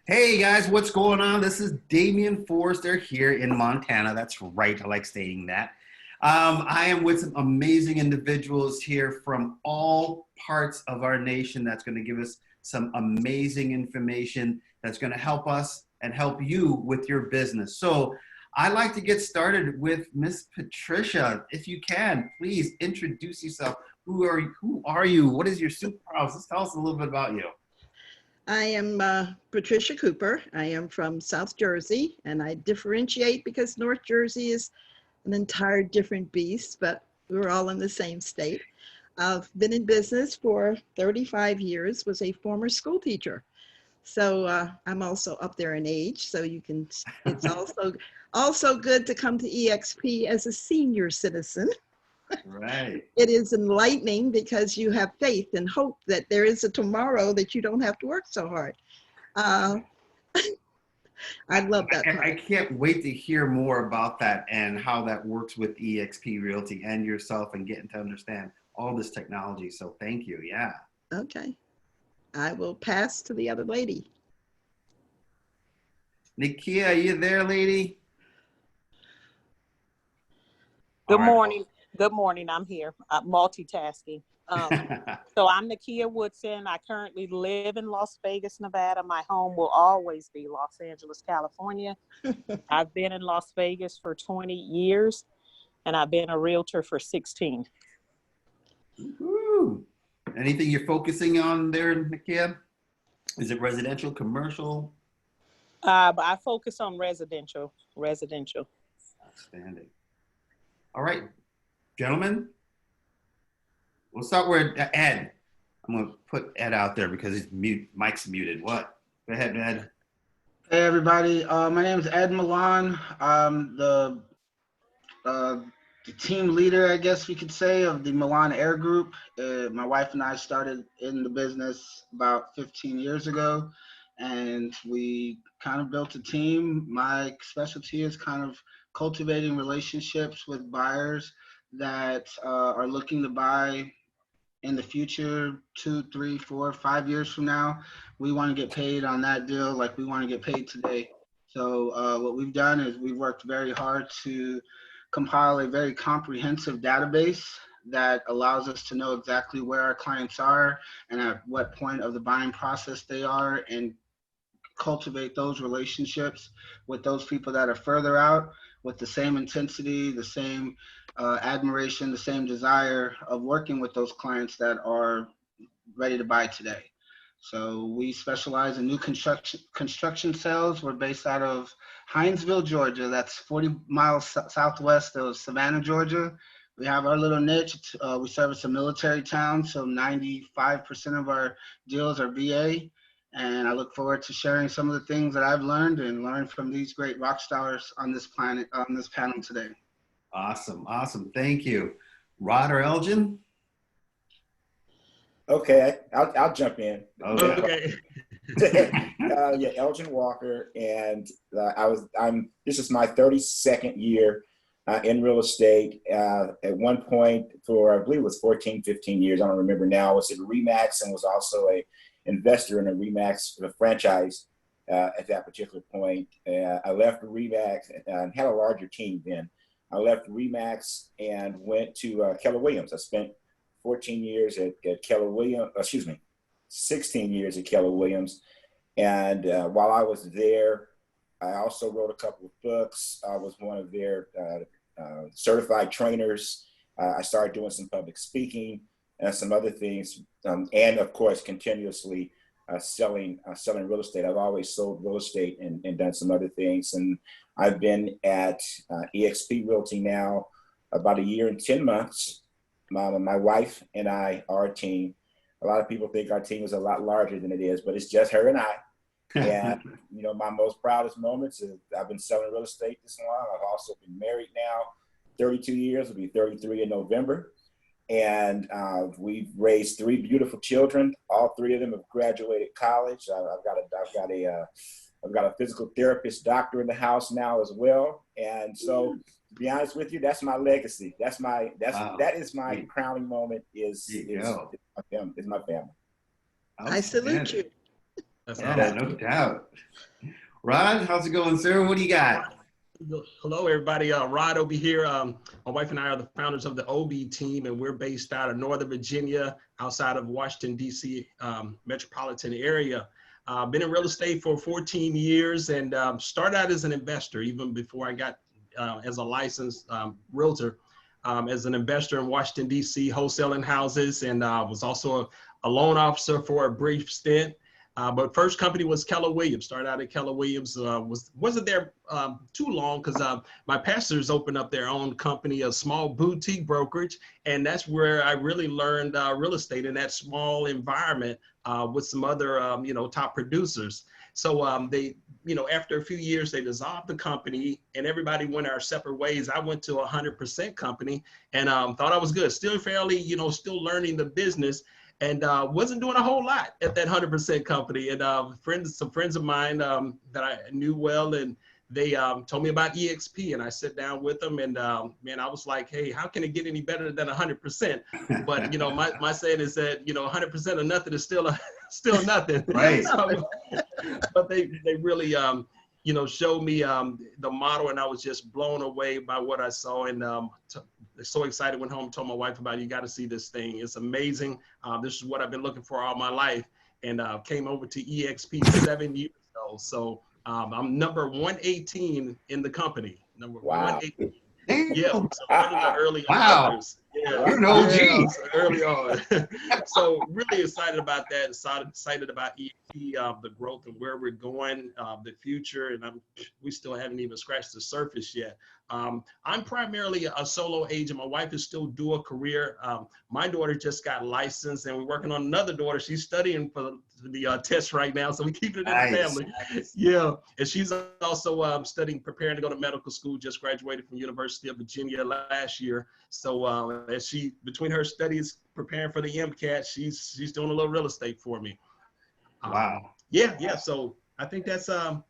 Hey guys, what's going on? This is Damian Forrester here in Montana. That's right, I like stating that. I am with some amazing individuals here from all parts of our nation that's going to give us some amazing information that's going to help us and help you with your business. So I'd like to get started with Miss Patricia. If you can, please introduce yourself. Who are you? Who are you? What is your superpowers? Let's tell us a little bit about you. I am Patricia Cooper. I am from South Jersey, and I differentiate because North Jersey is an entire different beast, but we're all in the same state. I've been in business for 35 years, was a former school teacher. So I'm also up there in age, so you can, it's also good to come to EXP as a senior citizen. Right. It is enlightening because you have faith and hope that there is a tomorrow that you don't have to work so hard. Uh, I love that part. I can't wait to hear more about that and how that works with EXP Realty and yourself and getting to understand all this technology. So thank you. Yeah. Okay. I will pass to the other lady. Nikia, are you there, lady? Good All right. morning. Good morning. I'm here. Multitasking. So I'm Nakia Woodson. I currently live in Las Vegas, Nevada. My home will always be Los Angeles, California. I've been in Las Vegas for 20 years, and I've been a realtor for 16. Woo. Anything you're focusing on there, Nikia? Is it residential, commercial? But I focus on residential. Outstanding. All right, gentlemen. We'll start with Ed. I'm going to put Ed out there because his mic's muted. What? Go ahead, Ed. Hey everybody, my name is Ed Milan. I'm the team leader, I guess we could say, of the Milan Air Group. My wife and I started in the business about 15 years ago, and we kind of built a team. My specialty is kind of cultivating relationships with buyers that are looking to buy in the future, 2, 3, 4, 5 years from now. We want to get paid on that deal like we want to get paid today. So what we've done is we've worked very hard to compile a very comprehensive database that allows us to know exactly where our clients are and at what point of the buying process they are, and cultivate those relationships with those people that are further out with the same intensity, the same admiration, the same desire of working with those clients that are ready to buy today. So we specialize in new construction sales. We're based out of Hinesville, Georgia. That's 40 miles southwest of Savannah, Georgia. We have our little niche. We service a military town, so 95% of our deals are VA. And I look forward to sharing some of the things that I've learned and learned from these great rock stars on this planet, on this panel today. Awesome. Awesome. Thank you. Rod or Elgin? Okay, I'll jump in. Okay. Yeah, Elgin Walker, and this is my 32nd year in real estate. At one point for, I believe it was 14, 15 years, I don't remember now, I was at Remax and was also a investor in a Remax franchise at that particular point. I left Remax and had a larger team then. I left Remax and went to Keller Williams. I spent 14 years at Keller Williams, 16 years at Keller Williams. And while I was there, I also wrote a couple of books. I was one of their certified trainers. I started doing some public speaking and some other things. And of course, continuously selling real estate. I've always sold real estate and done some other things. And I've been at EXP Realty now about 1 year and 10 months. My wife and I are a team. A lot of people think our team is a lot larger than it is, but it's just her and I. And, you know, my most proudest moments is I've been selling real estate this long. I've also been married now 32 years. I'll be 33 in November. And we've raised 3 beautiful children. All 3 of them have graduated college. I've got a physical therapist doctor in the house now as well. And so, to be honest with you, that's my legacy. That is my crowning moment. Is my family. I salute you. That's Yeah, no doubt. Rod, how's it going, sir? What do you got? Hello, everybody. Rod over here. My wife and I are the founders of the OB team, and we're based out of Northern Virginia, outside of Washington, D.C. Metropolitan area. Been in real estate for 14 years and started out as an investor, even before I got as a licensed realtor, as an investor in Washington, D.C., wholesaling houses, and was also a loan officer for a brief stint. But first company was Keller Williams. Started out at Keller Williams. Wasn't there too long because my pastors opened up their own company, a small boutique brokerage, and that's where I really learned real estate in that small environment with some other top producers. So they, after a few years, they dissolved the company and everybody went our separate ways. I went to a 100% company and thought I was good. Still fairly, still learning the business. And wasn't doing a whole lot at that 100% company. And some friends of mine that I knew well, and they told me about EXP, and I sat down with them, and man, I was like, hey, how can it get any better than 100%? But my saying is that 100% of nothing is still nothing. Right. But they really showed me the model, and I was just blown away by what I saw, and so excited. Went home, told my wife about it. You got to see this thing. It's amazing. This is what I've been looking for all my life, and came over to EXP 7 years ago. So I'm number 118 in the company. Number 118. Yeah, so one of the early adopters. Yeah, you're an OG. So early on. So really excited about that. Excited about EXP, the growth and where we're going, the future, and we still haven't even scratched the surface yet. I'm primarily a solo agent. My wife is still dual career. My daughter just got licensed, and we're working on another daughter. She's studying for the test right now, so we keep it in the family. Nice. Yeah, and she's also studying, preparing to go to medical school. Just graduated from University of Virginia last year. So as she, between her studies, preparing for the MCAT, she's doing a little real estate for me. Wow. Yeah. So I think that's about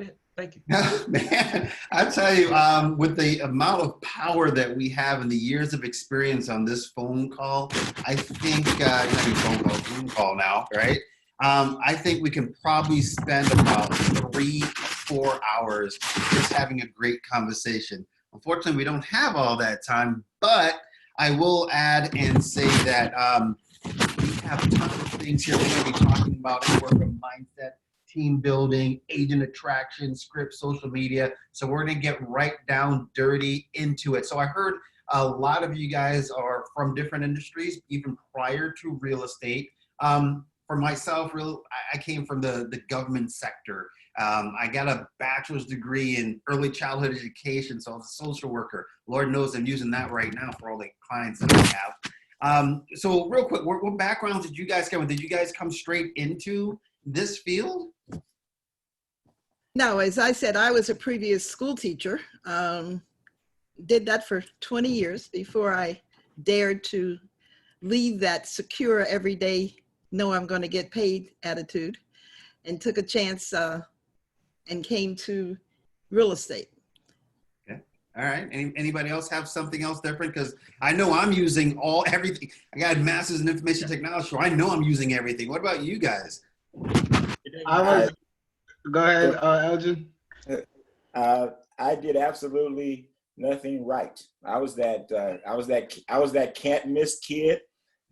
it. Thank you. Man, I tell you, with the amount of power that we have and the years of experience on this phone call, I think, Zoom call now, right? I think we can probably spend about 3 or 4 hours just having a great conversation. Unfortunately, we don't have all that time, but I will add and say that we have tons of things here we're going to be talking about in work of mindset, team building, agent attraction, script, social media. So we're going to get right down dirty into it. So I heard a lot of you guys are from different industries, even prior to real estate. For myself, I came from the government sector. I got a bachelor's degree in early childhood education, so I was a social worker. Lord knows I'm using that right now for all the clients that I have. So real quick, what backgrounds did you guys come with? Did you guys come straight into this field? No, as I said, I was a previous school teacher. Did that for 20 years before I dared to leave that secure every day, know I'm going to get paid attitude, and took a chance and came to real estate. Okay. All right. Anybody else have something else different? Because I know I'm using everything. I got a master's in information technology, so I know I'm using everything. What about you guys? Go ahead, Elgin. I did absolutely nothing right. I was that can't miss kid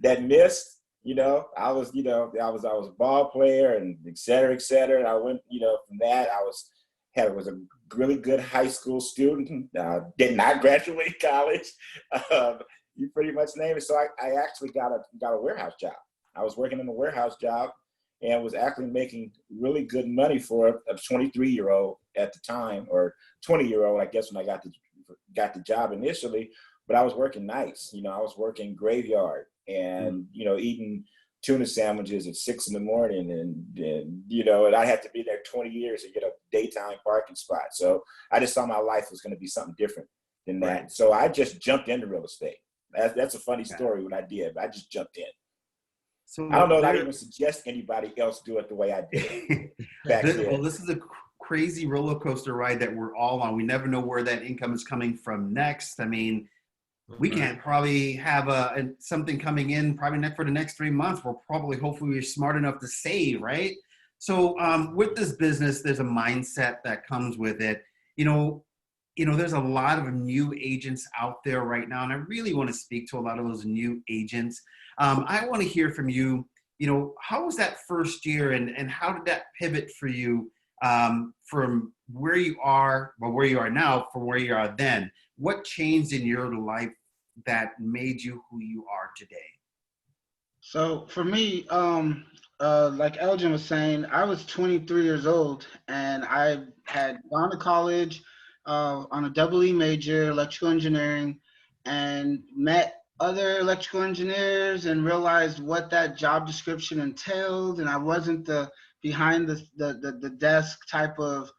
that missed. I was a ball player and et cetera, et cetera. And I went, from that was a really good high school student. Did not graduate college. You pretty much name it. So I actually got a warehouse job. I was working in a warehouse job and was actually making really good money for a 23-year-old at the time, or 20-year-old, I guess, when I got the job initially. But I was working nights. I was working graveyard and, eating tuna sandwiches at 6 a.m. and I had to be there 20 years to get a daytime parking spot. So I just saw my life was going to be something different than that. Right. So I just jumped into real estate. That's a funny story what I did. I just jumped in. So I don't know if I'd even suggest anybody else do it the way I did back then. Well, this is a crazy roller coaster ride that we're all on. We never know where that income is coming from next. I mean, we can't probably have something coming in probably for the next 3 months. Hopefully we're smart enough to save, right? So with this business, there's a mindset that comes with it. You know, there's a lot of new agents out there right now, and I really want to speak to a lot of those new agents. I want to hear from you. You know, how was that first year, and how did that pivot for you from where you are, well, where you are now, from where you are then? What changed in your life that made you who you are today? So for me, like Elgin was saying, I was 23 years old and I had gone to college on a double E major, electrical engineering, and met other electrical engineers and realized what that job description entailed. And I wasn't the behind the desk type of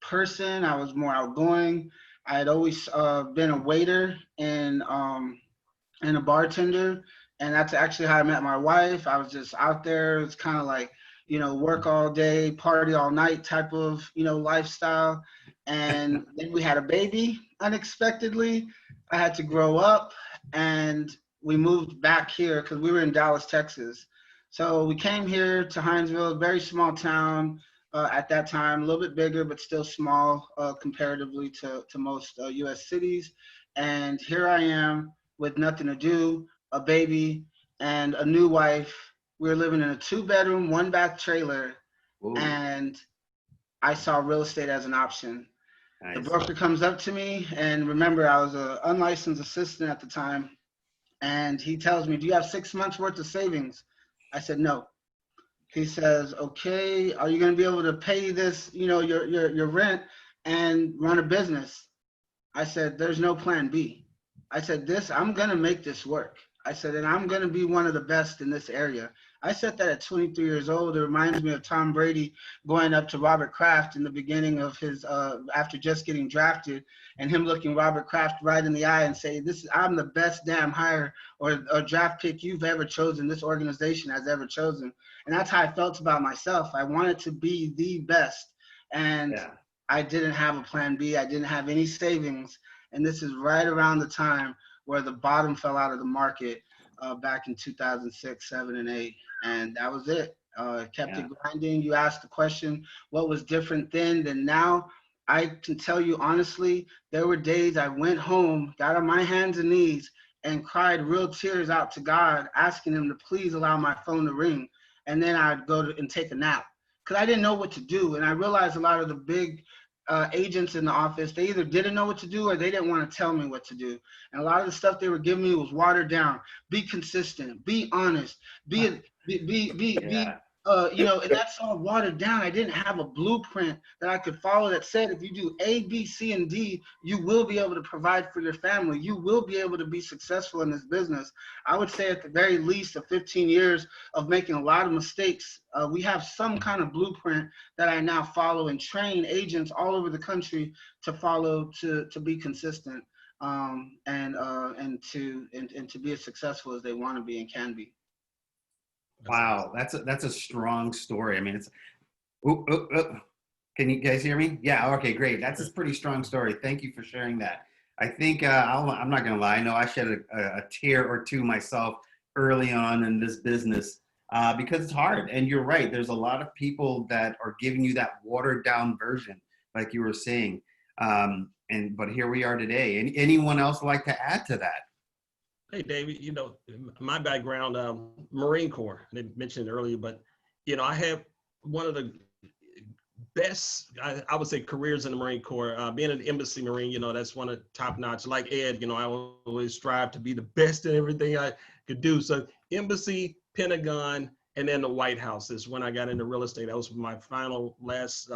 person. I was more outgoing. I had always been a waiter and a bartender, and that's actually how I met my wife. I was just out there. It's kind of like, work all day, party all night type of, lifestyle. And then we had a baby unexpectedly. I had to grow up, and we moved back here because we were in Dallas, Texas. So we came here to Hinesville, a very small town at that time, a little bit bigger, but still small comparatively to most U.S. cities. And here I am with nothing to do, a baby, and a new wife. We were living in a 2-bedroom, 1-bath trailer, Whoa, and I saw real estate as an option. The nice. broker comes up to me, and remember, I was an unlicensed assistant at the time, and he tells me, "Do you have 6 months worth of savings?" I said, "No." He says, "Okay, are you going to be able to pay this, your rent and run a business?" I said, "There's no plan B." I said, I'm going to make this work. I said, and I'm going to be one of the best in this area. I said that at 23 years old. It reminds me of Tom Brady going up to Robert Kraft in the beginning of his, after just getting drafted, and him looking Robert Kraft right in the eye and say, I'm the best damn hire or draft pick you've ever chosen, this organization has ever chosen. And that's how I felt about myself. I wanted to be the best. And Yeah. I didn't have a plan B. I didn't have any savings. And this is right around the time where the bottom fell out of the market back in 2006, 7, and 8. And that was it. Kept it grinding. You asked the question, what was different then than now? I can tell you honestly, there were days I went home, got on my hands and knees, and cried real tears out to God, asking him to please allow my phone to ring. And then I'd go and take a nap because I didn't know what to do. And I realized a lot of the big agents in the office, they either didn't know what to do or they didn't want to tell me what to do. And a lot of the stuff they were giving me was watered down. Be consistent, be honest, be and that's all watered down. I didn't have a blueprint that I could follow that said, if you do A, B, C, and D, you will be able to provide for your family. You will be able to be successful in this business. I would say at the very least of 15 years of making a lot of mistakes, we have some kind of blueprint that I now follow and train agents all over the country to follow to be consistent and to be as successful as they want to be and can be. Wow, that's a strong story. I mean, it's. Can you guys hear me? Yeah. Okay, great. That's a pretty strong story. Thank you for sharing that. I think I'm not gonna lie. I know I shed a tear or two myself early on in this business because it's hard. And you're right. There's a lot of people that are giving you that watered down version, like you were saying. But here we are today. Anyone else like to add to that? Hey, David, my background, Marine Corps, I didn't mention it earlier, but, I have one of the best, I would say, careers in the Marine Corps. Being an embassy Marine, that's one of top notch. Like Ed, I always strive to be the best in everything I could do. So embassy, Pentagon, and then the White House is when I got into real estate. That was my last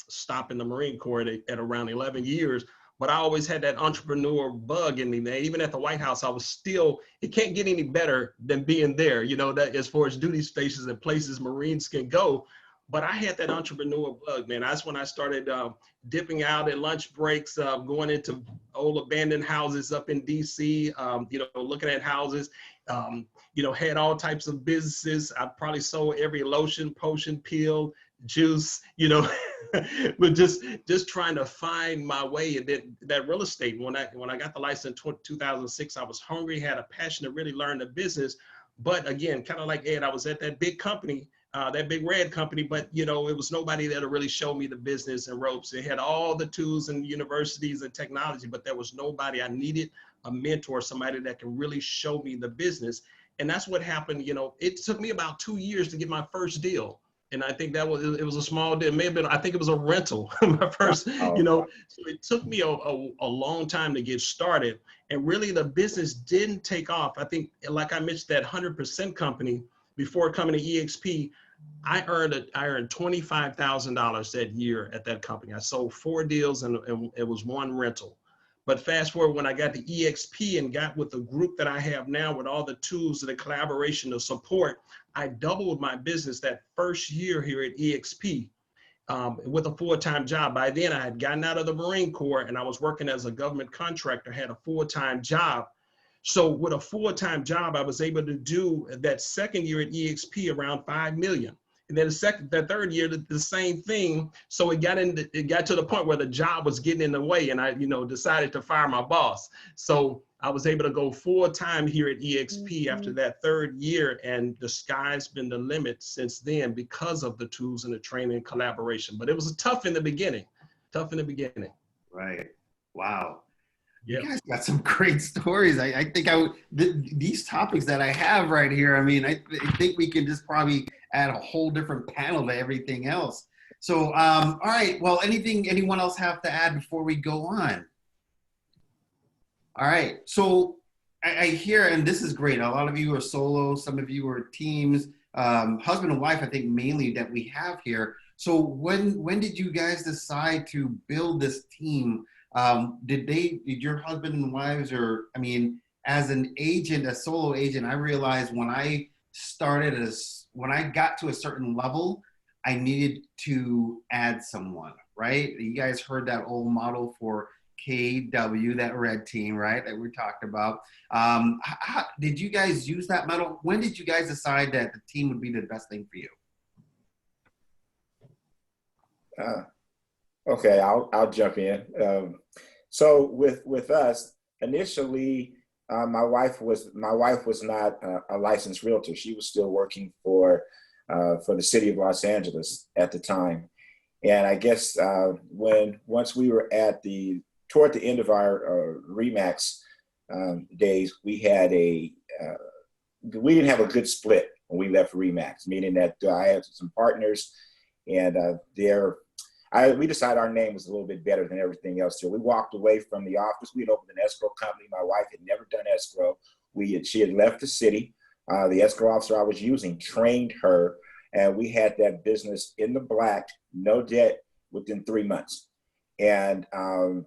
stop in the Marine Corps at around 11 years. But I always had that entrepreneur bug in me, man. Even at the White House, I was still, it can't get any better than being there, that as far as duty stations and places Marines can go. But I had that entrepreneur bug, man. That's when I started dipping out at lunch breaks, going into old abandoned houses up in DC, looking at houses, had all types of businesses. I probably sold every lotion, potion, pill, juice, but just trying to find my way in that real estate. When I got the license in 2006, I was hungry, had a passion to really learn the business. But again, kind of like Ed, I was at that big company that big red company, but you know, it was nobody that really showed me the business and ropes. They had all the tools and universities and technology, but there was nobody. I needed a mentor, somebody that can really show me the business. And that's what happened. You know, it took me about 2 years to get my first deal. And I think it was a small deal. It may have been, I think it was a rental, my first, you know, so it took me a long time to get started. And really the business didn't take off. I think, like I mentioned, that 100% company, before coming to EXP, I earned $25,000 that year at that company. I sold 4 deals and it was 1 rental. But fast forward, when I got to EXP and got with the group that I have now with all the tools, the collaboration, the support, I doubled my business that first year here at EXP with a full-time job. By then I had gotten out of the Marine Corps and I was working as a government contractor, had a full-time job. So with a full-time job, I was able to do that second year at EXP around 5 million. And then the third year, the same thing. So it got to the point where the job was getting in the way, and I, you know, decided to fire my boss. So I was able to go full-time here at EXP after that third year, and the sky's been the limit since then because of the tools and the training and collaboration. But it was tough in the beginning, Right. Wow. Yep. You guys got some great stories. I think these topics that I have right here, I mean, I think we can just probably add a whole different panel to everything else. So, all right. Well, anyone else have to add before we go on? All right. So I hear, and this is great. A lot of you are solo. Some of you are teams, husband and wife, I think mainly that we have here. So when did you guys decide to build this team? Did your husband and wives, or, I mean, as an agent, a solo agent, I realized when I got to a certain level, I needed to add someone, right? You guys heard that old model for KW, that red team, right? That we talked about. Did you guys use that model? When did you guys decide that the team would be the best thing for you? Okay, I'll jump in. So with us initially, my wife was not a licensed realtor. She was still working for the city of Los Angeles at the time, and I guess once we were toward the end of our Remax days, we didn't have a good split when we left Remax, meaning that I had some partners, and we decided our name was a little bit better than everything else. So we walked away from the office. We had opened an escrow company. My wife had never done escrow. She had left the city. The escrow officer I was using trained her, and we had that business in the black, no debt, within 3 months. And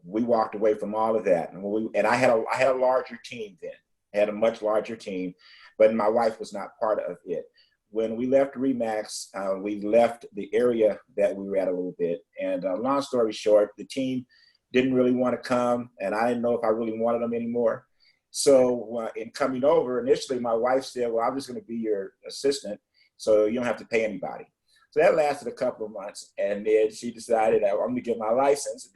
we walked away from all of that. And I had a larger team then. I had a much larger team, but my wife was not part of it. When we left Remax, we left the area that we were at a little bit. And long story short, the team didn't really want to come, and I didn't know if I really wanted them anymore. So in coming over, initially my wife said, well, I'm just going to be your assistant, so you don't have to pay anybody. So that lasted a couple of months, and then she decided I'm going to get my license.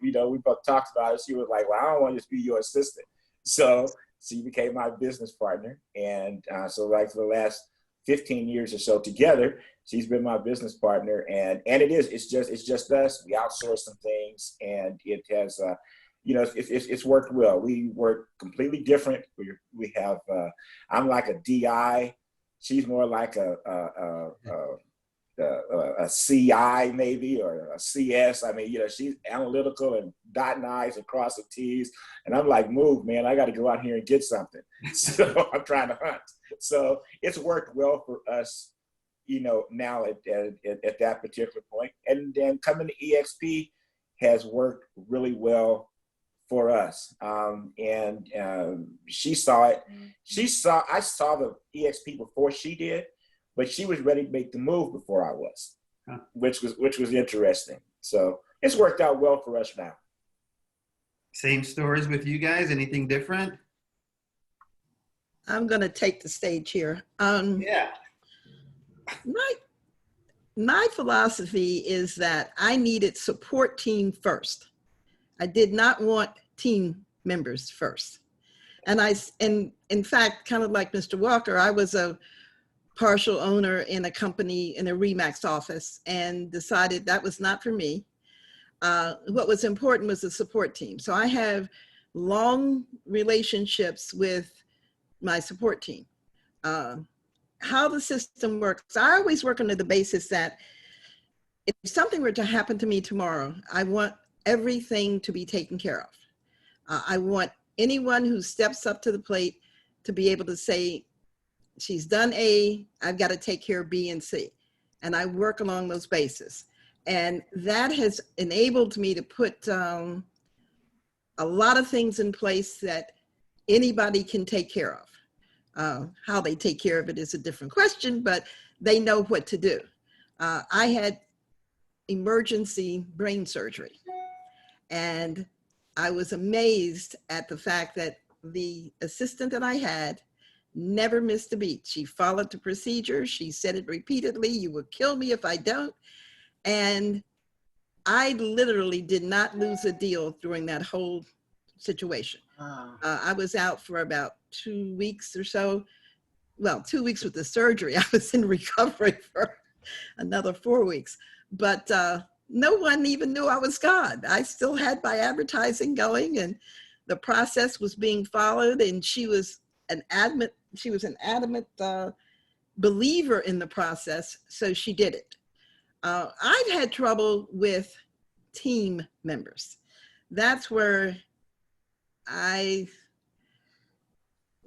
We both talked about it. She was like, well, I don't want to just be your assistant. So she became my business partner. And so like for the last 15 years or so together, she's been my business partner, and it's just us. We outsource some things, and it has it's worked well. We work completely different. We have I'm like a DI, she's more like a CI maybe, or a CS. I mean, she's analytical and dotting I's and crossing T's, and I'm like, move, man, I got to go out here and get something. So I'm trying to hunt. So it's worked well for us, now at that particular point. And then coming to EXP has worked really well for us. She saw it. I saw the EXP before she did, but she was ready to make the move before I was, which was interesting. So it's worked out well for us now. Same stories with you guys? Anything different? I'm going to take the stage here. Yeah. My philosophy is that I needed support team first. I did not want team members first. And in fact, kind of like Mr. Walker, I was a partial owner in a company in a Remax office and decided that was not for me. What was important was the support team. So I have long relationships with my support team. How the system works, I always work under the basis that if something were to happen to me tomorrow, I want everything to be taken care of. I want anyone who steps up to the plate to be able to say, she's done A, I've got to take care of B and C. And I work along those bases. And that has enabled me to put a lot of things in place that anybody can take care of. How they take care of it is a different question, but they know what to do. I had emergency brain surgery, and I was amazed at the fact that the assistant that I had never missed a beat. She followed the procedure. She said it repeatedly, "You will kill me if I don't." And I literally did not lose a deal during that whole situation. I was out for about 2 weeks or so. Well, 2 weeks with the surgery. I was in recovery for another 4 weeks. But no one even knew I was gone. I still had my advertising going, and the process was being followed. And she was an adamant believer in the process, so she did it. I've had trouble with team members. That's where I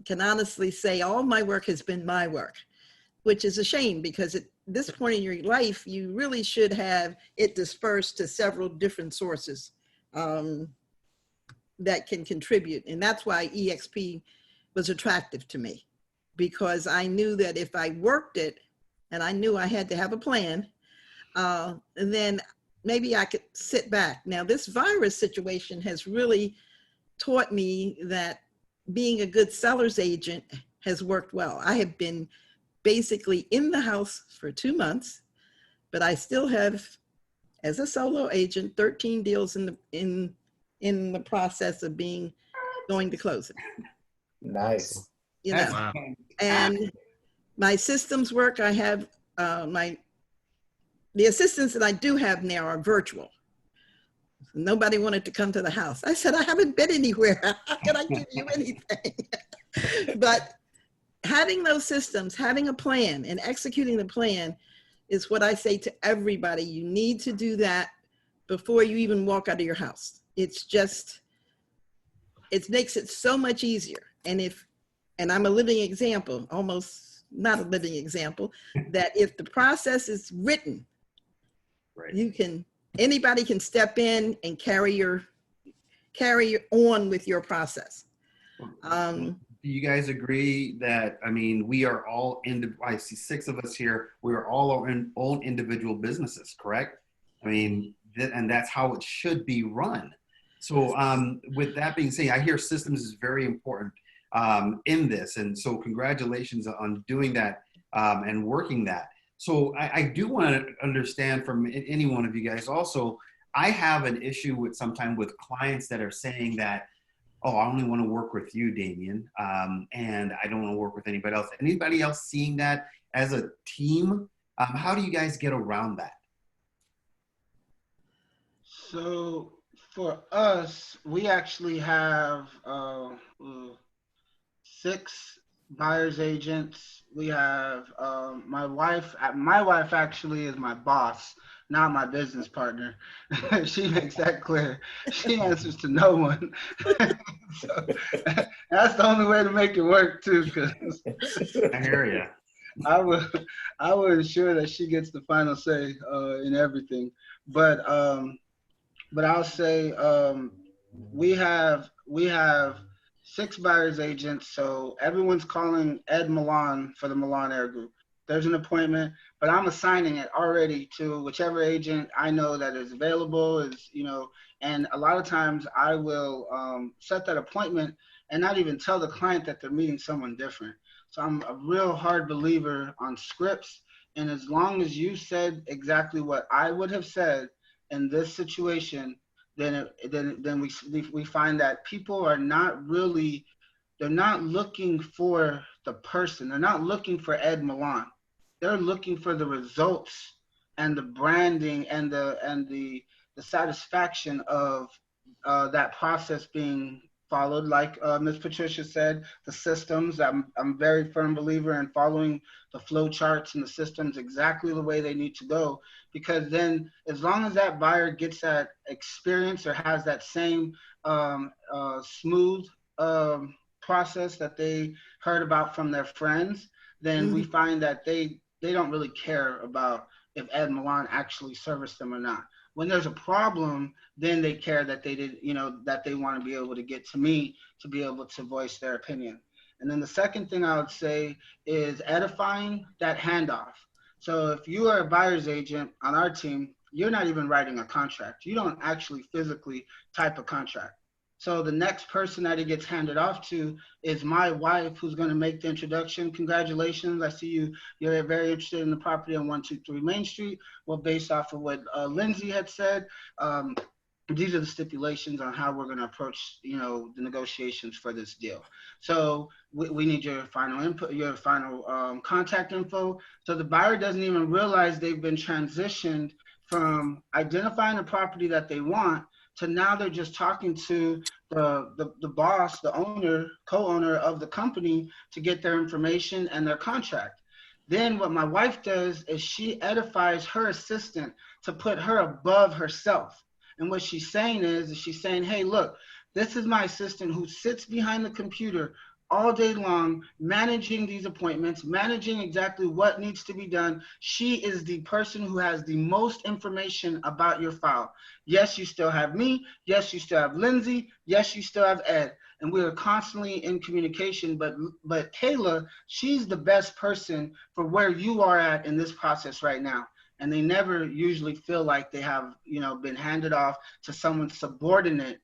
can honestly say all my work has been my work, which is a shame, because at this point in your life, you really should have it dispersed to several different sources that can contribute. And that's why EXP was attractive to me, because I knew that if I worked it, and I knew I had to have a plan, then maybe I could sit back. Now, this virus situation has really taught me that being a good seller's agent has worked well. I have been basically in the house for 2 months, but I still have, as a solo agent, 13 deals in the process of going to closing. Nice. You know, Wow. and my systems work. I have the assistants that I do have now are virtual. Nobody wanted to come to the house. I said, I haven't been anywhere. How can I give you anything? But having those systems, having a plan and executing the plan is what I say to everybody. You need to do that before you even walk out of your house. It's just, it makes it so much easier. And I'm a living example, almost not a living example, that if the process is written, right, anybody can step in and carry on with your process. Do you guys agree that, I mean, we are all I see 6 of us here, we are all our own individual businesses, correct? I mean, and that's how it should be run. So with that being said, I hear systems is very important in this. And so congratulations on doing that and working that. So I do want to understand from any one of you guys also, I have an issue with sometimes with clients that are saying that, oh, I only want to work with you, Damian, and I don't want to work with anybody else. Anybody else seeing that as a team? How do you guys get around that? So for us, we actually have 6 buyer's agents. We have my wife actually is my boss, not my business partner. She makes that clear. She answers to no one. So that's the only way to make it work too, because I hear you. I will ensure that she gets the final say in everything. But I'll say we have 6 buyer's agents, so everyone's calling Ed Milan for the Milan Air Group. There's an appointment, but I'm assigning it already to whichever agent I know that is available, and a lot of times I will set that appointment and not even tell the client that they're meeting someone different. So I'm a real hard believer on scripts, and as long as you said exactly what I would have said in this situation, then we find that people are they're not looking for the person. They're not looking for Ed Milan. they're looking for the results and the branding and the satisfaction of that process being followed. Like Ms. Patricia said, the systems. I'm a very firm believer in following the flow charts and the systems exactly the way they need to go, because then as long as that buyer gets that experience or has that same smooth process that they heard about from their friends, then we find that they don't really care about if Ed Milan actually serviced them or not. When there's a problem, then they care that they did, that they want to be able to get to me to be able to voice their opinion. And then the second thing I would say is edifying that handoff. So if you are a buyer's agent on our team, you're not even writing a contract. You don't actually physically type a contract. So the next person that it gets handed off to is my wife, who's going to make the introduction. Congratulations. I see you're very interested in the property on 123 Main Street. Well, based off of what Lindsay had said, these are the stipulations on how we're going to approach, the negotiations for this deal. So we need your final input, your final contact info. So the buyer doesn't even realize they've been transitioned from identifying a property that they want to now they're just talking to the boss, the owner, co-owner of the company to get their information and their contract. Then what my wife does is she edifies her assistant to put her above herself. And what she's saying is she's saying, hey, look, this is my assistant who sits behind the computer all day long, managing these appointments, managing exactly what needs to be done. She is the person who has the most information about your file. Yes, you still have me. Yes, you still have Lindsay. Yes, you still have Ed. And we are constantly in communication, but Kayla, she's the best person for where you are at in this process right now. And they never usually feel like they have, been handed off to someone subordinate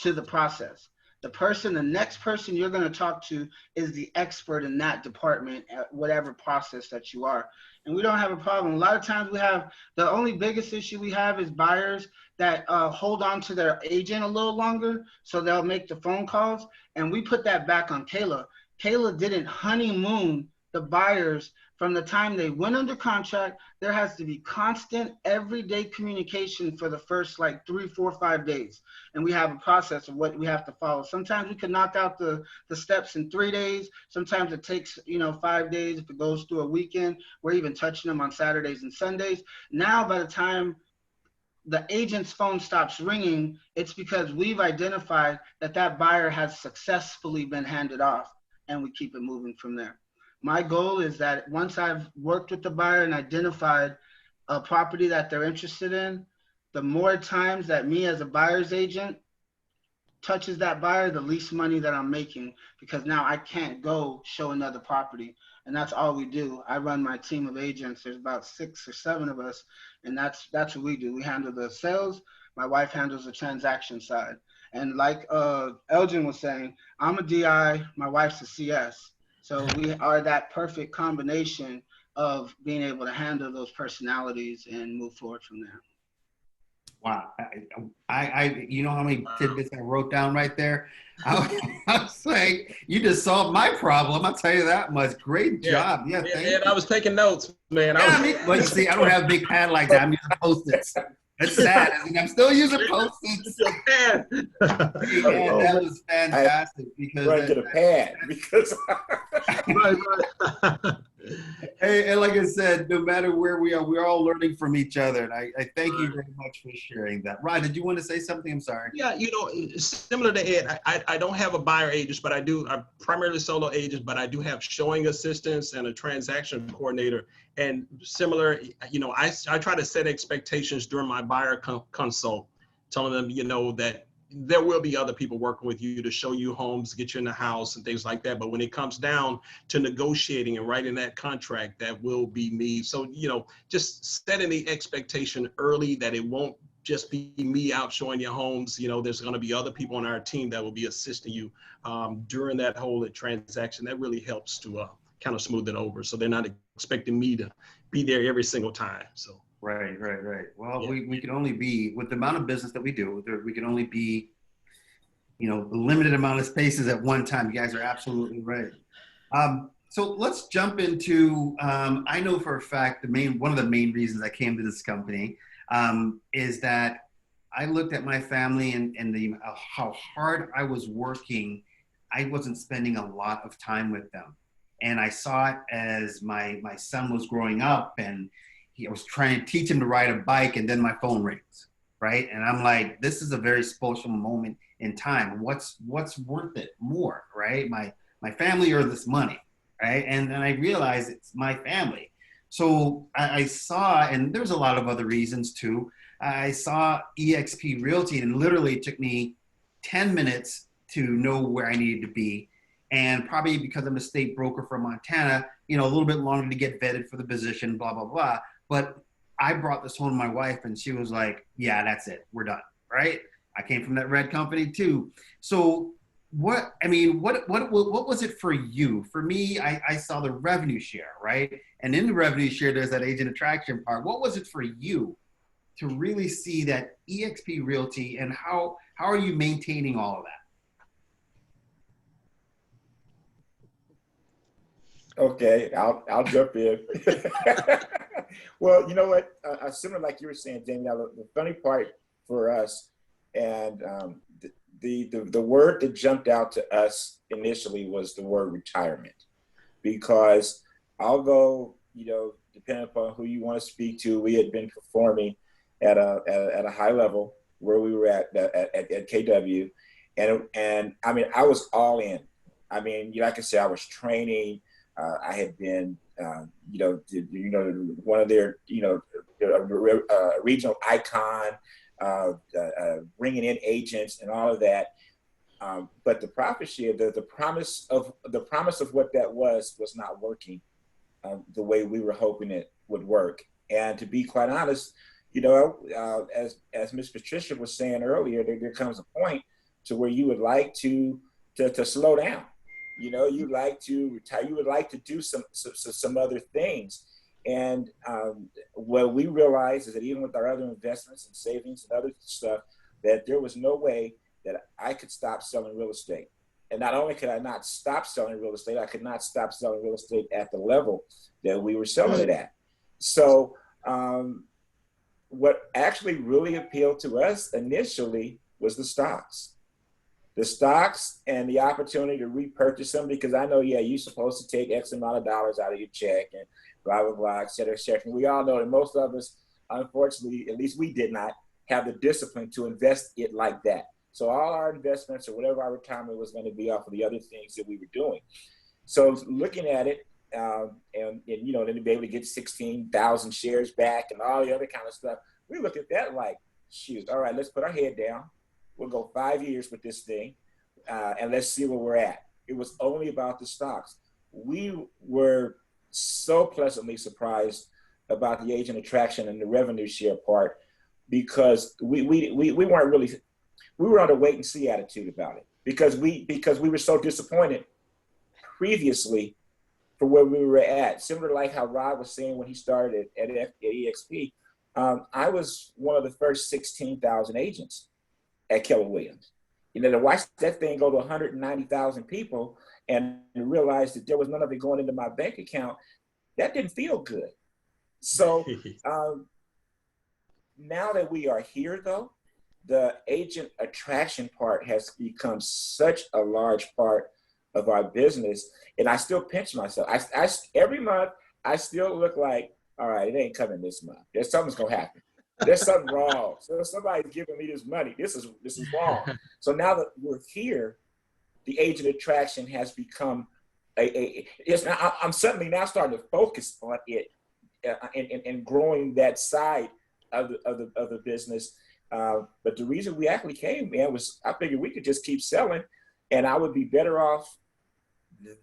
to the process. The next person you're going to talk to is the expert in that department at whatever process that you are. And we don't have a problem. A lot of times the only biggest issue we have is buyers that hold on to their agent a little longer, so they'll make the phone calls. And we put that back on Kayla. Kayla didn't honeymoon the buyers from the time they went under contract. There has to be constant everyday communication for the first 3, 4, 5 days. And we have a process of what we have to follow. Sometimes we can knock out the steps in 3 days. Sometimes it takes, 5 days. If it goes through a weekend, we're even touching them on Saturdays and Sundays. Now, by the time the agent's phone stops ringing, it's because we've identified that buyer has successfully been handed off, and we keep it moving from there. My goal is that once I've worked with the buyer and identified a property that they're interested in, the more times that me as a buyer's agent touches that buyer, the least money that I'm making, because now I can't go show another property. And that's all we do. I run my team of agents. There's about 6 or 7 of us, and that's what we do. We handle the sales. My wife handles the transaction side. And like Elgin was saying, I'm a DI, my wife's a CS. So we are that perfect combination of being able to handle those personalities and move forward from there. Wow. You know how many tidbits I wrote down right there? I was like, you just solved my problem. I'll tell you that much. Great job. Yeah, thank you. I was taking notes, man. But you see, I don't have a big pad like that. I'm using Post-its. It's sad. I'm still using Post-its. Yeah, that was fantastic. Because right to the pad. Because Hey, and like I said, no matter where we are, we're all learning from each other. And I thank you very much for sharing that. Rod, did you want to say something? I'm sorry. Yeah, similar to Ed, I don't have a buyer agent, but I'm primarily solo agent, but I do have showing assistants and a transaction coordinator. And similar, I try to set expectations during my buyer consult, telling them, that there will be other people working with you to show you homes, get you in the house and things like that. But when it comes down to negotiating and writing that contract, that will be me. So, just setting the expectation early that it won't just be me out showing you homes. There's going to be other people on our team that will be assisting you during that whole transaction. That really helps to kind of smooth it over. So they're not expecting me to be there every single time. So. Right. Well, yeah. we can only be, with the amount of business that we do, we can only be, a limited amount of spaces at one time. You guys are absolutely right. So let's jump into, I know for a fact, one of the main reasons I came to this company is that I looked at my family and how hard I was working. I wasn't spending a lot of time with them. And I saw it as my son was growing up, and I was trying to teach him to ride a bike, and then my phone rings, right? And I'm like, this is a very special moment in time. What's worth it more, right? My family or this money, right? And then I realized it's my family. So I saw, and there's a lot of other reasons too. I saw eXp Realty, and literally it took me 10 minutes to know where I needed to be. And probably because I'm a state broker from Montana, a little bit longer to get vetted for the position, blah, blah, blah. But I brought this home to my wife, and she was like, yeah, that's it. We're done, right? I came from that red company too. So what was it for you? For me, I saw the revenue share, right? And in the revenue share, there's that agent attraction part. What was it for you to really see that eXp Realty, and how are you maintaining all of that? Okay, I'll jump in. Well, you know what? Similar like you were saying, Danielle, the funny part for us, and the word that jumped out to us initially was the word retirement, because although depending upon who you want to speak to, we had been performing at a high level where we were at KW, and I mean I was all in. I mean, like I said, I was training. I had been, one of their, regional icon, bringing in agents and all of that. But the profit share, the promise of what that was not working the way we were hoping it would work. And to be quite honest, as Ms. Patricia was saying earlier, there comes a point to where you would like to slow down. You'd like to retire. You would like to do some other things. And what we realized is that even with our other investments and savings and other stuff, that there was no way that I could stop selling real estate. And not only could I not stop selling real estate, I could not stop selling real estate at the level that we were selling it at. So what actually really appealed to us initially was the stocks. The stocks and the opportunity to repurchase them, because I know, you're supposed to take X amount of dollars out of your check and blah, blah, blah, et cetera, et cetera. And we all know that most of us, unfortunately, at least we did not have the discipline to invest it like that. So all our investments or whatever our retirement was going to be off of the other things that we were doing. So looking at it, and then to be able to get 16,000 shares back and all the other kind of stuff, we looked at that like, shoot, all right, let's put our head down. We'll go 5 years with this thing, and let's see where we're at. It was only about the stocks. We were so pleasantly surprised about the agent attraction and the revenue share part, because we weren't really, we were on a wait and see attitude about it, because we were so disappointed previously for where we were at. Similar to like how Rod was saying when he started at EXP, I was one of the first 16,000 agents at Keller Williams. To watch that thing go to 190,000 people and realize that there was none of it going into my bank account, that didn't feel good. So now that we are here, though, the agent attraction part has become such a large part of our business. And I still pinch myself. I every month, I still look like, all right, it ain't coming this month. Something's going to happen. There's something wrong. So somebody's giving me this money. This is wrong. So now that we're here, the agent attraction has become I'm suddenly now starting to focus on it and growing that side of the business. But the reason we actually came, man, was I figured we could just keep selling, and I would be better off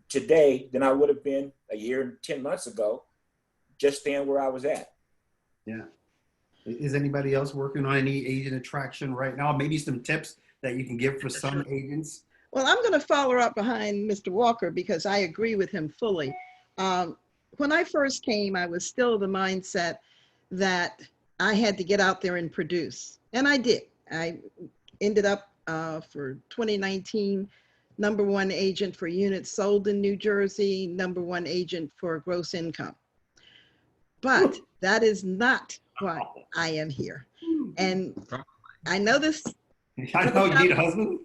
today than I would have been a year and 10 months ago, just staying where I was at. Yeah. Is anybody else working on any agent attraction right now? Maybe some tips that you can give for some agents? Well, I'm going to follow up behind Mr. Walker because I agree with him fully. When I first came, I was still the mindset that I had to get out there and produce. And I did. I ended up for 2019 #1 agent for units sold in New Jersey, #1 agent for gross income. But that is not why I am here. And I know this. I know you need a husband.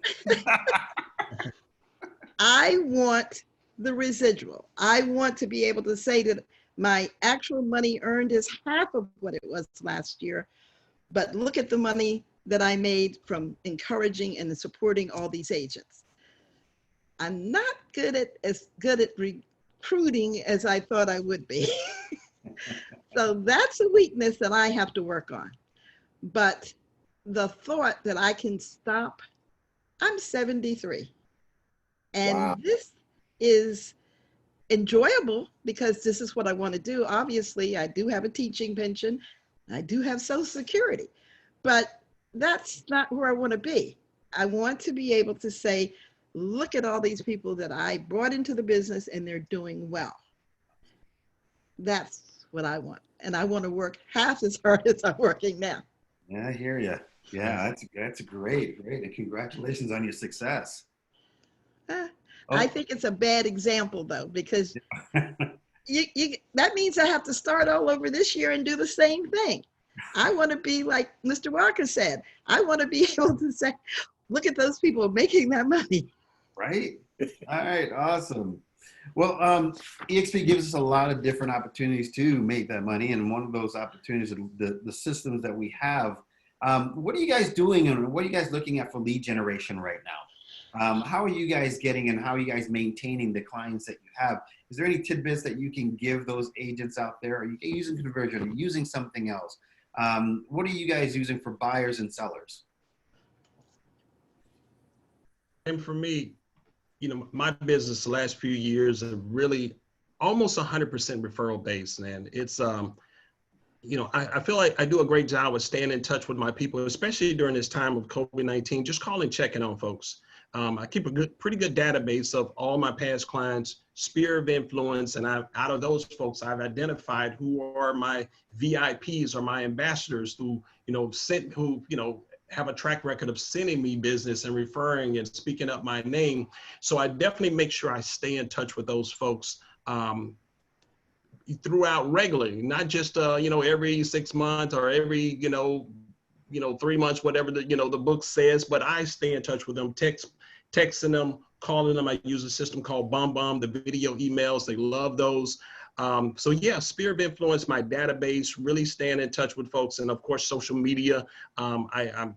I want the residual. I want to be able to say that my actual money earned is half of what it was last year, but look at the money that I made from encouraging and supporting all these agents. I'm not as good at recruiting as I thought I would be. So that's a weakness that I have to work on. But the thought that I can stop, I'm 73. And Wow. this is enjoyable because this is what I want to do. Obviously, I do have a teaching pension. I do have Social Security, but that's not where I want to be. I want to be able to say, look at all these people that I brought into the business and they're doing well. That's what I want. And I want to work half as hard as I'm working now. Yeah, I hear you. Yeah, that's great. And congratulations on your success. I think it's a bad example though, because that means I have to start all over this year and do the same thing. I want to be like Mr. Walker said. I want to be able to say, look at those people making that money. Right? All right, awesome. Well, EXP gives us a lot of different opportunities to make that money. And one of those opportunities are the systems that we have. What are you guys doing and what are you guys looking at for lead generation right now? How are you guys getting and how are you guys maintaining the clients that you have? Is there any tidbits that you can give those agents out there? Are you using conversion? Are you using something else? What are you guys using for buyers and sellers? And for me, you know, my business the last few years are really almost 100% referral based, and it's you know, I feel like I do a great job with staying in touch with my people, especially during this time of COVID-19, just calling, checking on folks. I keep a pretty good database of all my past clients, sphere of influence, and out of those folks, I've identified who are my VIPs or my ambassadors who, you know, have a track record of sending me business and referring and speaking up my name. So I definitely make sure I stay in touch with those folks throughout regularly, not just you know, every 6 months or every you know 3 months, whatever the the book says. But I stay in touch with them, texting them, calling them. I use a system called BombBomb, the video emails. They love those. So yeah, sphere of influence, my database, really staying in touch with folks, and of course social media. I've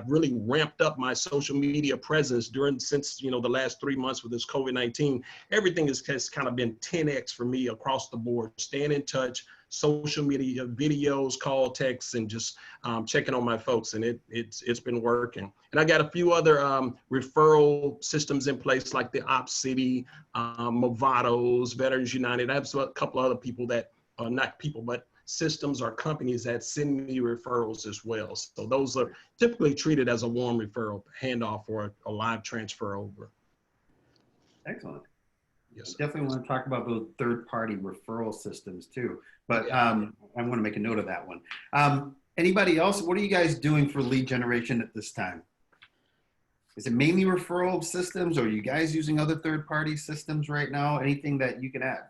really ramped up my social media presence since the last 3 months with this COVID-19. Everything has kind of been 10x for me across the board. Staying in touch, social media, videos, call, texts, and just checking on my folks, and it's been working. And I got a few other referral systems in place, like the Op City, Movados, Veterans United. I have a couple other people that are not people, but systems or companies that send me referrals as well. So those are typically treated as a warm referral, handoff, or a live transfer over. Excellent. Yes, I definitely want to talk about those third-party referral systems too, but I want to make a note of that one. Anybody else? What are you guys doing for lead generation at this time? Is it mainly referral systems, or are you guys using other third-party systems right now? Anything that you can add?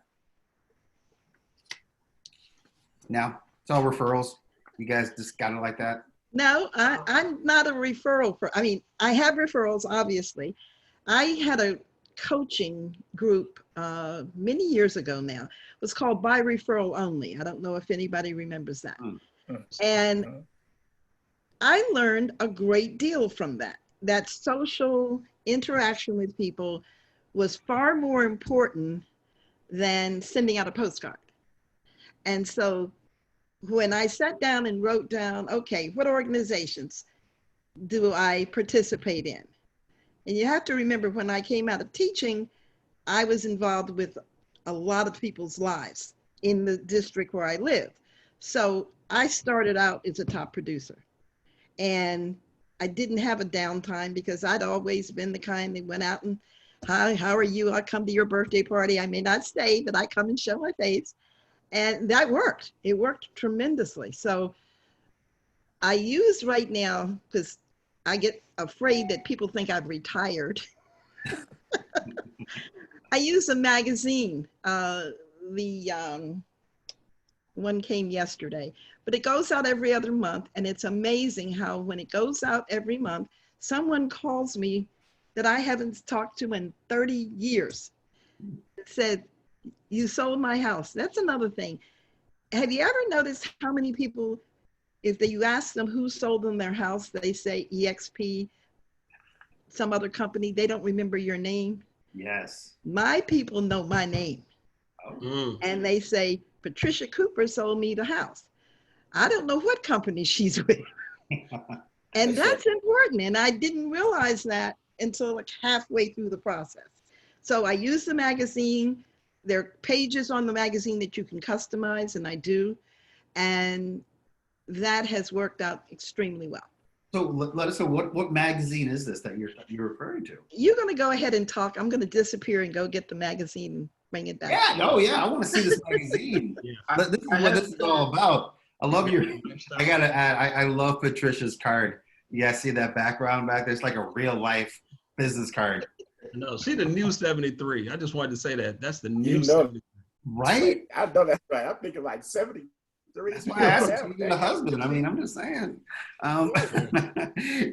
No, it's all referrals. You guys just got it like that? No, I'm not a referral I mean, I have referrals, obviously. I had a coaching group many years ago now. It was called By Referral Only. I don't know if anybody remembers that. And I learned a great deal from that. That social interaction with people was far more important than sending out a postcard. And so when I sat down and wrote down, okay, what organizations do I participate in? And you have to remember, when I came out of teaching, I was involved with a lot of people's lives in the district where I lived. So I started out as a top producer. And I didn't have a downtime because I'd always been the kind that went out and, hi, how are you? I'll come to your birthday party. I may not stay, but I come and show my face. And that worked. It worked tremendously. So I use right now, because I get afraid that people think I've retired. I use a magazine. The one came yesterday, but it goes out every other month. And it's amazing how when it goes out every month, someone calls me that I haven't talked to in 30 years. It said, you sold my house. That's another thing. Have you ever noticed how many people, if you ask them who sold them their house, they say EXP, some other company, they don't remember your name. Yes. My people know my name. And they say, Patricia Cooper sold me the house. I don't know what company she's with. And that's important. And I didn't realize that until like halfway through the process. So I use the magazine. There are pages on the magazine that you can customize, and I do. And that has worked out extremely well. So let us know, what magazine is this that you're referring to? You're going to go ahead and talk. I'm going to disappear and go get the magazine and bring it back. Yeah, no, yeah, I want to see this magazine. This is what this is all about. I love your, I gotta add, I love Patricia's card. You guys see that background back there? It's like a real life business card. No, see the new 73. I just wanted to say that. That's the new You know, 73. Right? I know that's right. I'm thinking like 73. That's why I asked you the husband. I mean, I'm just saying. All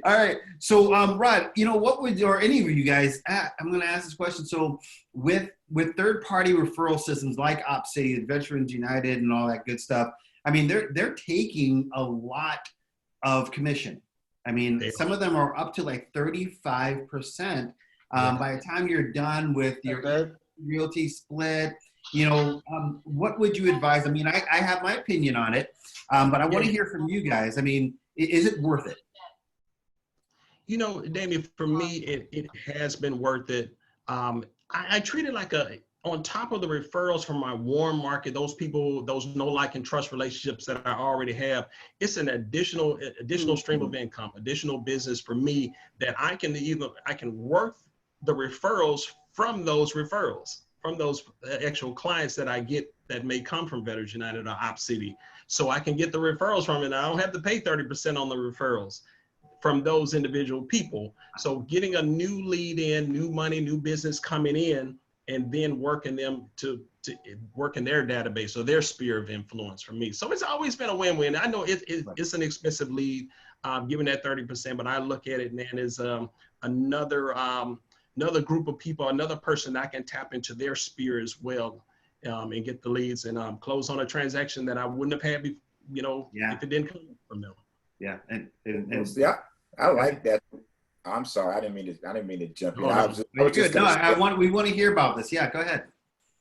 right. So, Rod, what would, or any of you guys, I'm going to ask this question. So with third-party referral systems like OpCity, Veterans United, and all that good stuff, I mean, they're taking a lot of commission. I mean, some of them are up to like 35%. By the time you're done with your realty split, what would you advise? I mean, I have my opinion on it, but I want to hear from you guys. I mean, is it worth it? Damian, for me, it has been worth it. I treat it like on top of the referrals from my warm market, those people, those know, like, and trust relationships that I already have, it's an additional stream of income, additional business for me that I can work the referrals from those actual clients that I get that may come from Veterans United or OpCity. So I can get the referrals from it. I don't have to pay 30% on the referrals from those individual people. So getting a new lead in, new money, new business coming in, and then working them to work in their database or their sphere of influence for me. So it's always been a win-win. I know it's an expensive lead, given that 30%, but I look at it, man, as another group of people, another person I can tap into their sphere as well, and get the leads and close on a transaction that I wouldn't have had, if it didn't come from them. Yeah, and yeah, I like that. I'm sorry, I didn't mean to jump in. We want to hear about this. Yeah, go ahead.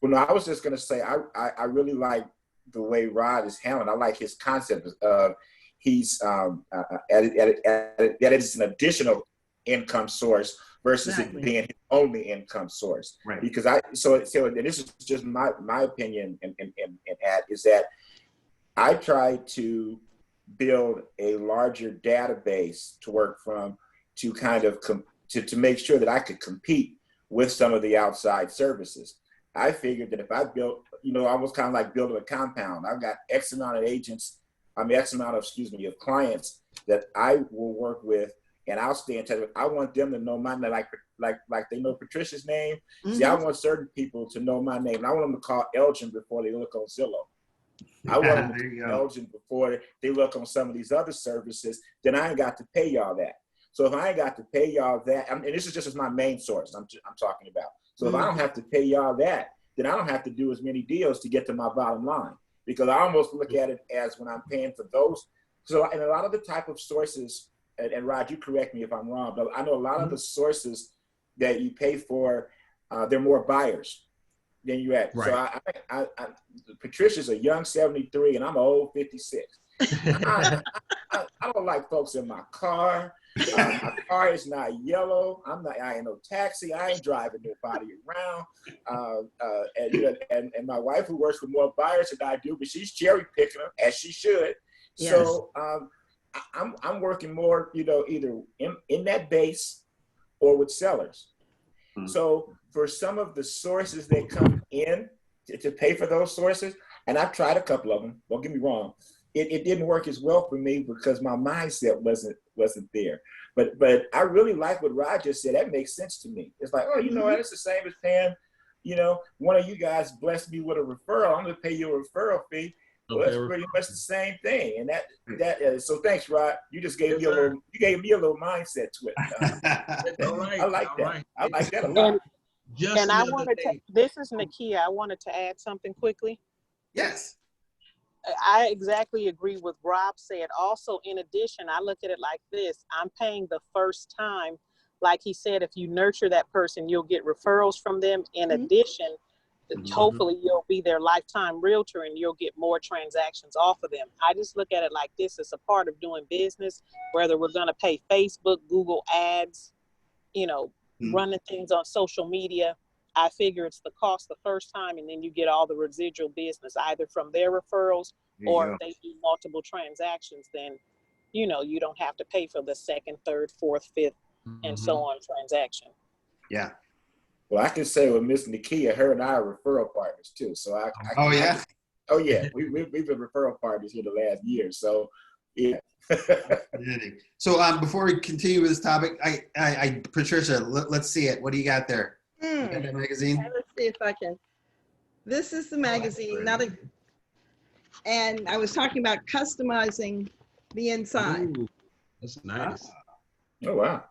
Well, no, I was just going to say I really like the way Rod is handling. I like his concept of he's that it's an additional income source versus it being his only income source. Right. Because and this is just my opinion and add is that I try to build a larger database to work from to kind of to make sure that I could compete with some of the outside services. I figured that if I built, almost kind of like building a compound, I've got X amount of of clients that I will work with, and I'll stay in touch with. I want them to know my name, like they know Patricia's name. Mm-hmm. See, I want certain people to know my name, and I want them to call Elgin before they look on Zillow. I want them to call Elgin before they look on some of these other services. Then I ain't got to pay y'all that. So if I ain't got to pay y'all that, and this is just as my main source I'm talking about. So if I don't have to pay y'all that, then I don't have to do as many deals to get to my bottom line, because I almost look at it as when I'm paying for those. So in a lot of the type of sources, and Rod, you correct me if I'm wrong, but I know a lot of the sources that you pay for, they're more buyers than you at. Right. So Patricia's a young 73 and I'm an old 56. I don't like folks in my car. My car is not yellow. I ain't no taxi. I ain't driving nobody around. And my wife, who works with more buyers than I do, but she's cherry picking them as she should. Yes. So I'm working more, either in that base or with sellers. Mm-hmm. So for some of the sources that come in to pay for those sources, and I've tried a couple of them. Don't get me wrong. it didn't work as well for me because my mindset wasn't there. But I really like what Roger said. That makes sense to me. It's like, oh, you know what? It's the same as paying, one of you guys blessed me with a referral. I'm going to pay you a referral fee. Well, that's pretty much the same thing. And so thanks, Rod. You just gave me a little mindset to it. All right. I like all that. Right. I like that a lot. And I wanted to, this is Nakia. I wanted to add something quickly. Yes. I exactly agree with Rob said. Also, in addition, I look at it like this. I'm paying the first time. Like he said, if you nurture that person, you'll get referrals from them. In addition, hopefully you'll be their lifetime realtor and you'll get more transactions off of them. I just look at it like this. It's a part of doing business, whether we're going to pay Facebook, Google ads, running things on social media. I figure it's the cost the first time, and then you get all the residual business either from their referrals or if they do multiple transactions, then, you don't have to pay for the second, third, fourth, fifth, and so on transaction. Yeah. Well, I can say with Miss Nakia, her and I are referral partners too. So Oh yeah, we've been referral partners here the last year. So yeah. So before we continue with this topic, I Patricia, let's see it. What do you got there? You got that magazine? Okay, let's see if I can. This is the magazine, and I was talking about customizing the inside. Ooh, that's nice. Oh wow.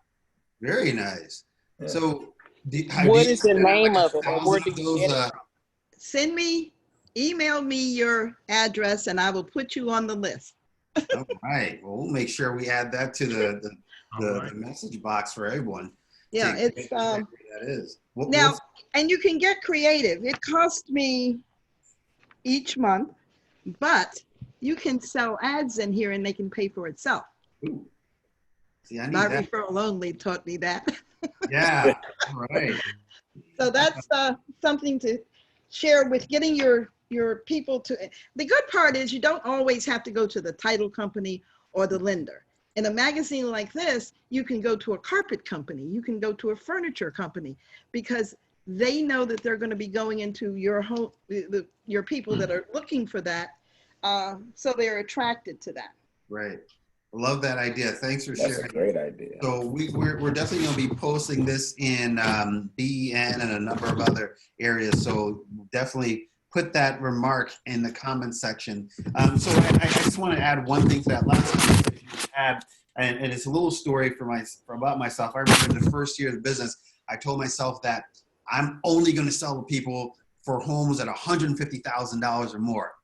Very nice. Yeah. So what is the name of it? Or where do you get it? Email me your address and I will put you on the list. All right. Well, we'll make sure we add that to the message box for everyone. Yeah, it's that is. Now, and you can get creative. It costs me each month, but you can sell ads in here and they can pay for itself. Ooh. See, I need My that. referral only taught me that. Yeah. All right. So that's something to share with getting your people to. The good part is you don't always have to go to the title company or the lender. In a magazine like this, you can go to a carpet company, you can go to a furniture company, because they know that they're going to be going into your home, your people that are looking for that, so they're attracted to that. Right. Love that idea. Thanks for sharing. That's a great idea. So we're definitely going to be posting this in BEN and a number of other areas. So definitely put that remark in the comments section. So I just want to add one thing to that. Last time and it's a little story about myself. I remember in the first year of the business, I told myself that I'm only going to sell to people for homes at $150,000 or more.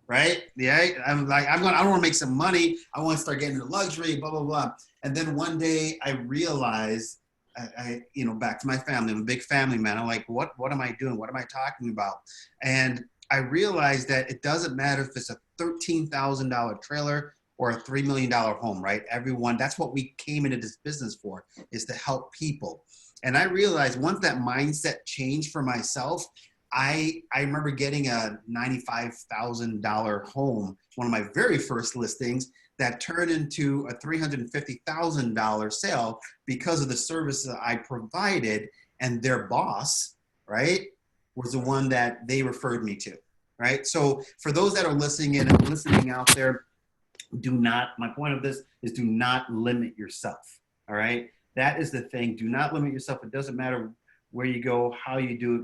Right? Yeah. I'm like, I don't want to make some money. I want to start getting into luxury, blah, blah, blah. And then one day I realized, back to my family, I'm a big family man. I'm like, what am I doing? What am I talking about? And I realized that it doesn't matter if it's a $13,000 trailer or a $3 million home, right? Everyone, that's what we came into this business for, is to help people. And I realized once that mindset changed for myself, I remember getting a $95,000 home, one of my very first listings, that turned into a $350,000 sale because of the service that I provided, and their boss, right, was the one that they referred me to, right? So for those that are listening in and listening out there, my point of this is do not limit yourself, all right? That is the thing. Do not limit yourself. It doesn't matter where you go, how you do it,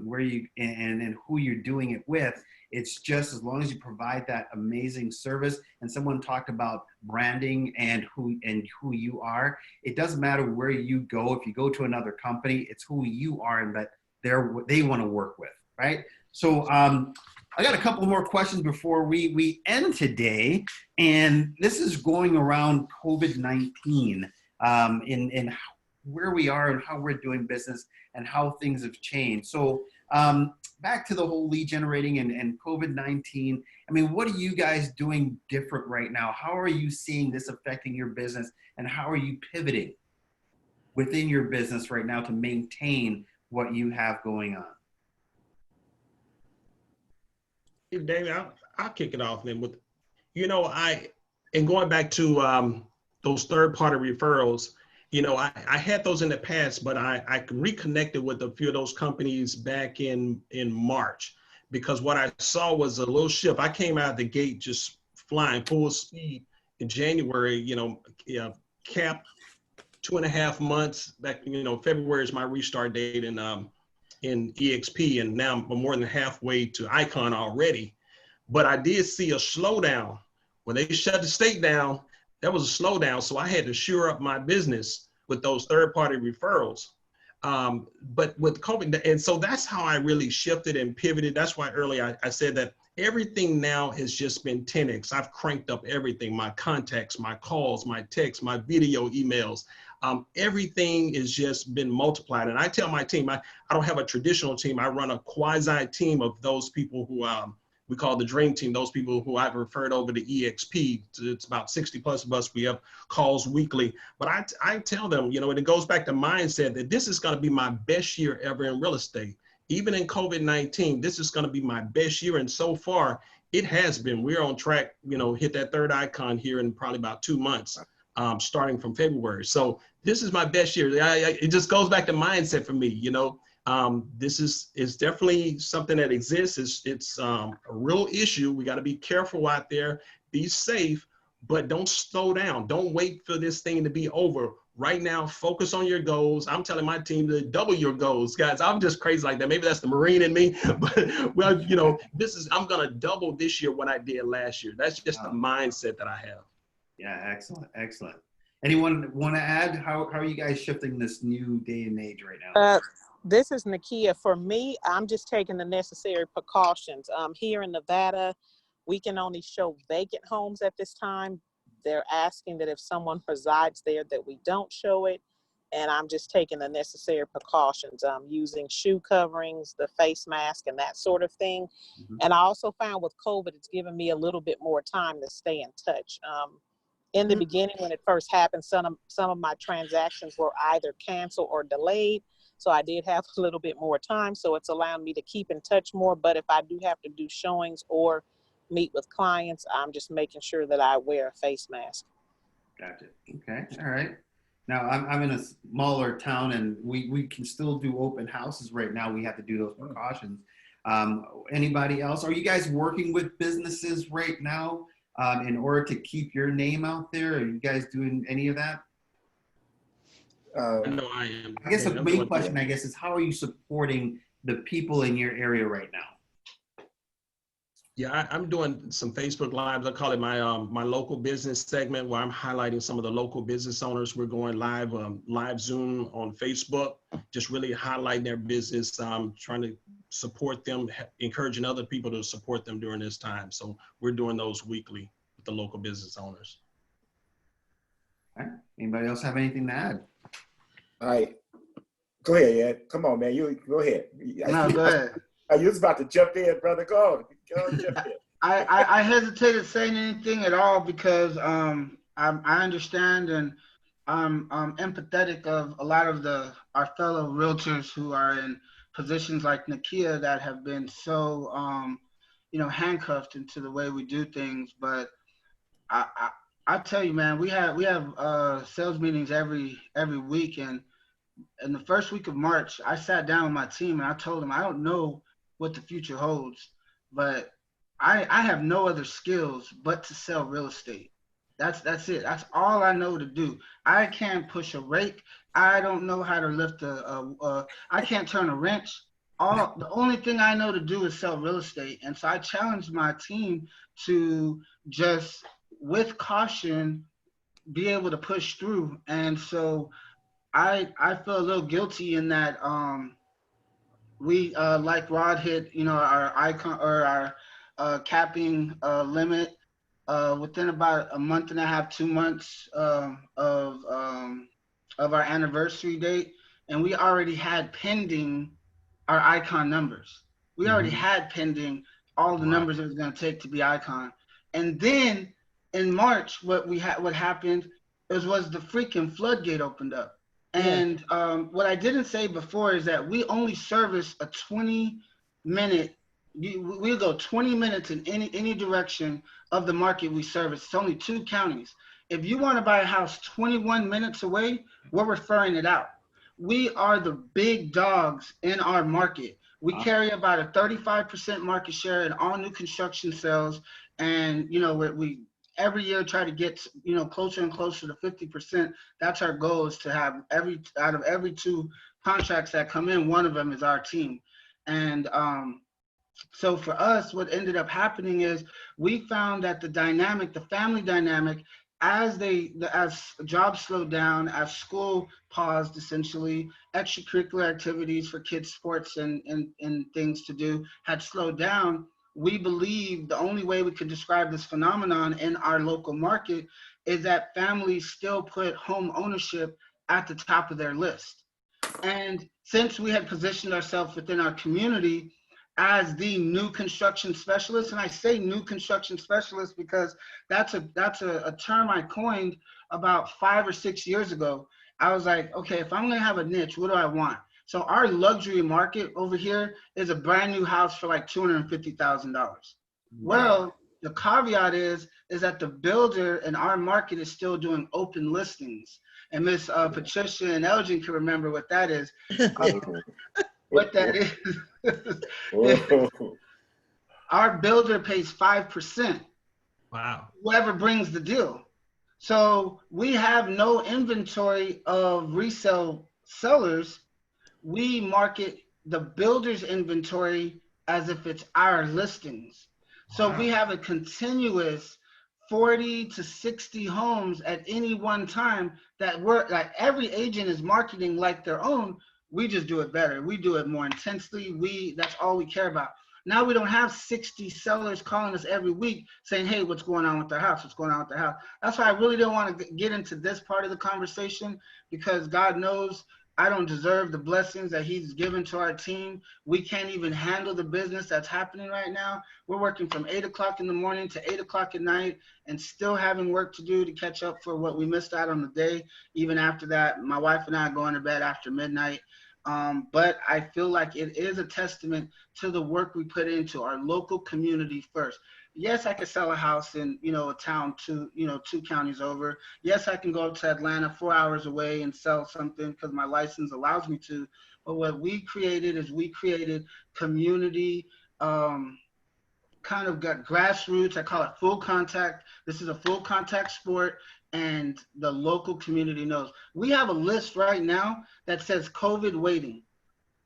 and who you're doing it with. It's just as long as you provide that amazing service. And someone talked about branding and who you are. It doesn't matter where you go. If you go to another company, it's who you are and that they want to work with, right? So I got a couple more questions before we end today. And this is going around COVID-19 in where we are and how we're doing business and how things have changed. So back to the whole lead generating and COVID-19. I mean, what are you guys doing different right now? How are you seeing this affecting your business, and how are you pivoting within your business right now to maintain what you have going on? Hey, Damian, I'll kick it off then with, and going back to those third-party referrals, I had those in the past, but I reconnected with a few of those companies back in March, because what I saw was a little shift. I came out the gate just flying full speed in January, capped 2.5 months back, February is my restart date in EXP, and now I'm more than halfway to Icon already. But I did see a slowdown. When they shut the state down, that was a slowdown. So I had to shore up my business with those third-party referrals. But with COVID, and so that's how I really shifted and pivoted. That's why earlier I said that everything now has just been 10x. I've cranked up everything, my contacts, my calls, my texts, my video emails. Everything has just been multiplied. And I tell my team, I don't have a traditional team. I run a quasi team of those people who we call the dream team, those people who I've referred over to EXP. It's about 60 plus of us. We have calls weekly. But I tell them, and it goes back to mindset, that this is going to be my best year ever in real estate. Even in COVID-19, this is going to be my best year. And so far, it has been. We're on track, hit that third icon here in probably about 2 months, starting from February. So this is my best year. It just goes back to mindset for me, This is definitely something that exists. It's a real issue. We got to be careful out there, be safe, but don't slow down. Don't wait for this thing to be over. Right now, focus on your goals. I'm telling my team to double your goals, guys. I'm just crazy like that. Maybe that's the Marine in me, but I'm going to double this year what I did last year. That's just the mindset that I have. Yeah, excellent, excellent. Anyone want to add? How are you guys shifting this new day and age right now? This is Nakia. For me, I'm just taking the necessary precautions. Here in Nevada, we can only show vacant homes at this time. They're asking that if someone resides there that we don't show it. And I'm just taking the necessary precautions. I'm using shoe coverings, the face mask, and that sort of thing. Mm-hmm. And I also found with COVID, it's given me a little bit more time to stay in touch. In the beginning, when it first happened, some of my transactions were either canceled or delayed. So I did have a little bit more time. So it's allowed me to keep in touch more. But if I do have to do showings or meet with clients, I'm just making sure that I wear a face mask. Gotcha. Okay. All right. Now I'm in a smaller town, and we can still do open houses right now. We have to do those precautions. Anybody else? Are you guys working with businesses right now in order to keep your name out there? Are you guys doing any of that? No, I am. I guess the main question, is how are you supporting the people in your area right now? Yeah, I'm doing some Facebook Lives. I call it my my local business segment, where I'm highlighting some of the local business owners. We're going live, live Zoom on Facebook, just really highlighting their business, trying to support them, encouraging other people to support them during this time. So we're doing those weekly with the local business owners. All right. Anybody else have anything to add? All right. Go ahead, Ed. Come on, man. You go ahead. No, go ahead. You was about to jump in, brother. Go on, jump in. I hesitated saying anything at all because I understand and I'm empathetic of a lot of our fellow realtors who are in positions like Nakia that have been so handcuffed into the way we do things. But I tell you, man, we have sales meetings every week, and in the first week of March, I sat down with my team and I told them I don't know what the future holds, but I have no other skills but to sell real estate. That's it. That's all I know to do. I can't push a rake. I don't know how to lift I can't turn a wrench. The only thing I know to do is sell real estate. And so I challenged my team to just, with caution, be able to push through. And so I feel a little guilty in that we like Rod hit, our icon or our capping limit within about a month and a half, 2 months of our anniversary date, and we already had pending our icon numbers. We already had pending all the numbers it was going to take to be icon. And then in March, what happened was the freaking floodgate opened up. And what I didn't say before is that we only service a 20-minute. We'll go 20 minutes in any direction of the market we service. It's only 2 counties. If you want to buy a house 21 minutes away, we're referring it out. We are the big dogs in our market. We carry about a 35% market share in all new construction sales And, you know, we every year try to get, you know, closer and closer to 50%. That's our goal, is to have out of every 2 contracts that come in, one of them is our team. And so for us, what ended up happening is we found that the family dynamic, as jobs slowed down, as school paused, essentially, extracurricular activities for kids, sports and things to do had slowed down. We believe the only way we could describe this phenomenon in our local market is that families still put home ownership at the top of their list. And since we had positioned ourselves within our community as the new construction specialist, and I say new construction specialist because that's a term I coined about 5 or 6 years ago. I was like, okay, if I'm gonna have a niche, what do I want? So our luxury market over here is a brand new house for like $250,000. Well, the caveat is that the builder in our market is still doing open listings. And Miss Patricia and Elgin can remember what that is. What that is, our builder pays 5%. Wow. Whoever brings the deal. So we have no inventory of resale sellers. We market the builder's inventory as if it's our listings. So we have a continuous 40 to 60 homes at any one time that every agent is marketing like their own. We just do it better. We do it more intensely. That's all we care about. Now we don't have 60 sellers calling us every week saying, hey, what's going on with their house? What's going on with their house? That's why I really didn't want to get into this part of the conversation, because God knows I don't deserve the blessings that he's given to our team. We can't even handle the business that's happening right now. We're working from 8 o'clock in the morning to 8 o'clock at night and still having work to do to catch up for what we missed out on the day. Even after that, my wife and I are going to bed after midnight. But I feel like it is a testament to the work we put into our local community first. Yes, I could sell a house in, a town 2 counties over. Yes, I can go up to Atlanta 4 hours away and sell something because my license allows me to. But what we created community, kind of got grassroots. I call it full contact. This is a full contact sport, and the local community knows. We have a list right now that says COVID waiting.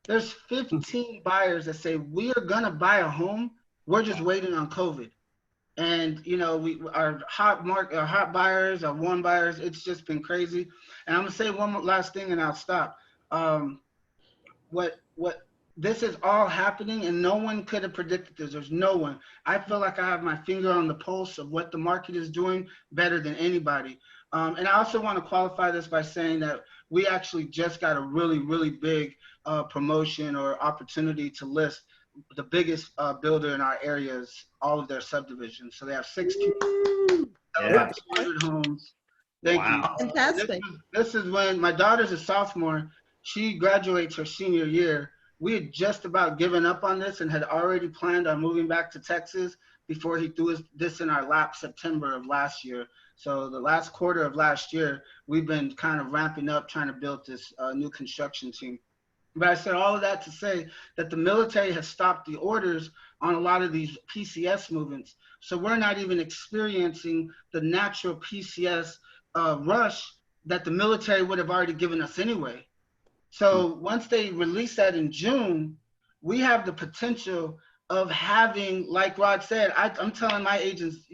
There's 15 buyers that say we are gonna buy a home. We're just waiting on COVID. And our hot buyers, our warm buyers, it's just been crazy. And I'm gonna say one last thing and I'll stop. What this is all happening, and no one could have predicted this. There's no one. I feel like I have my finger on the pulse of what the market is doing better than anybody. And I also want to qualify this by saying that we actually just got a really, really big promotion or opportunity to list the biggest builder in our areas, all of their subdivisions. So they have 6 communities, about 200 homes. Thank you. Fantastic. This is when my daughter's a sophomore. She graduates her senior year. We had just about given up on this and had already planned on moving back to Texas before he threw this in our lap September of last year. So the last quarter of last year, we've been kind of ramping up, trying to build this new construction team. But I said all of that to say that the military has stopped the orders on a lot of these PCS movements. So we're not even experiencing the natural PCS rush that the military would have already given us anyway. So once they release that in June, we have the potential of having, like Rod said, I'm telling my agents,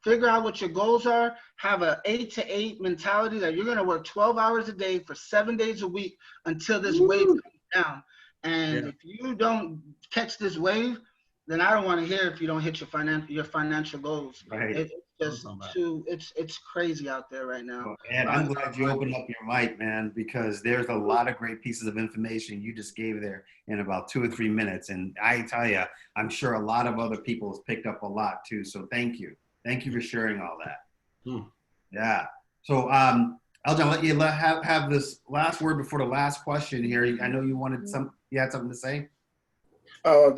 figure out what your goals are, have an 8 to 8 mentality that you're going to work 12 hours a day for 7 days a week until this wave comes down. And if you don't catch this wave, then I don't want to hear if you don't hit your financial goals. Right. It's just it's crazy out there right now. And I'm glad you opened up your mic, man, because there's a lot of great pieces of information you just gave there in about 2 or 3 minutes. And I tell you, I'm sure a lot of other people have picked up a lot too. So thank you. Thank you for sharing all that. Yeah. So Elgin, I'll let you have this last word before the last question here. I know you had something to say. Oh,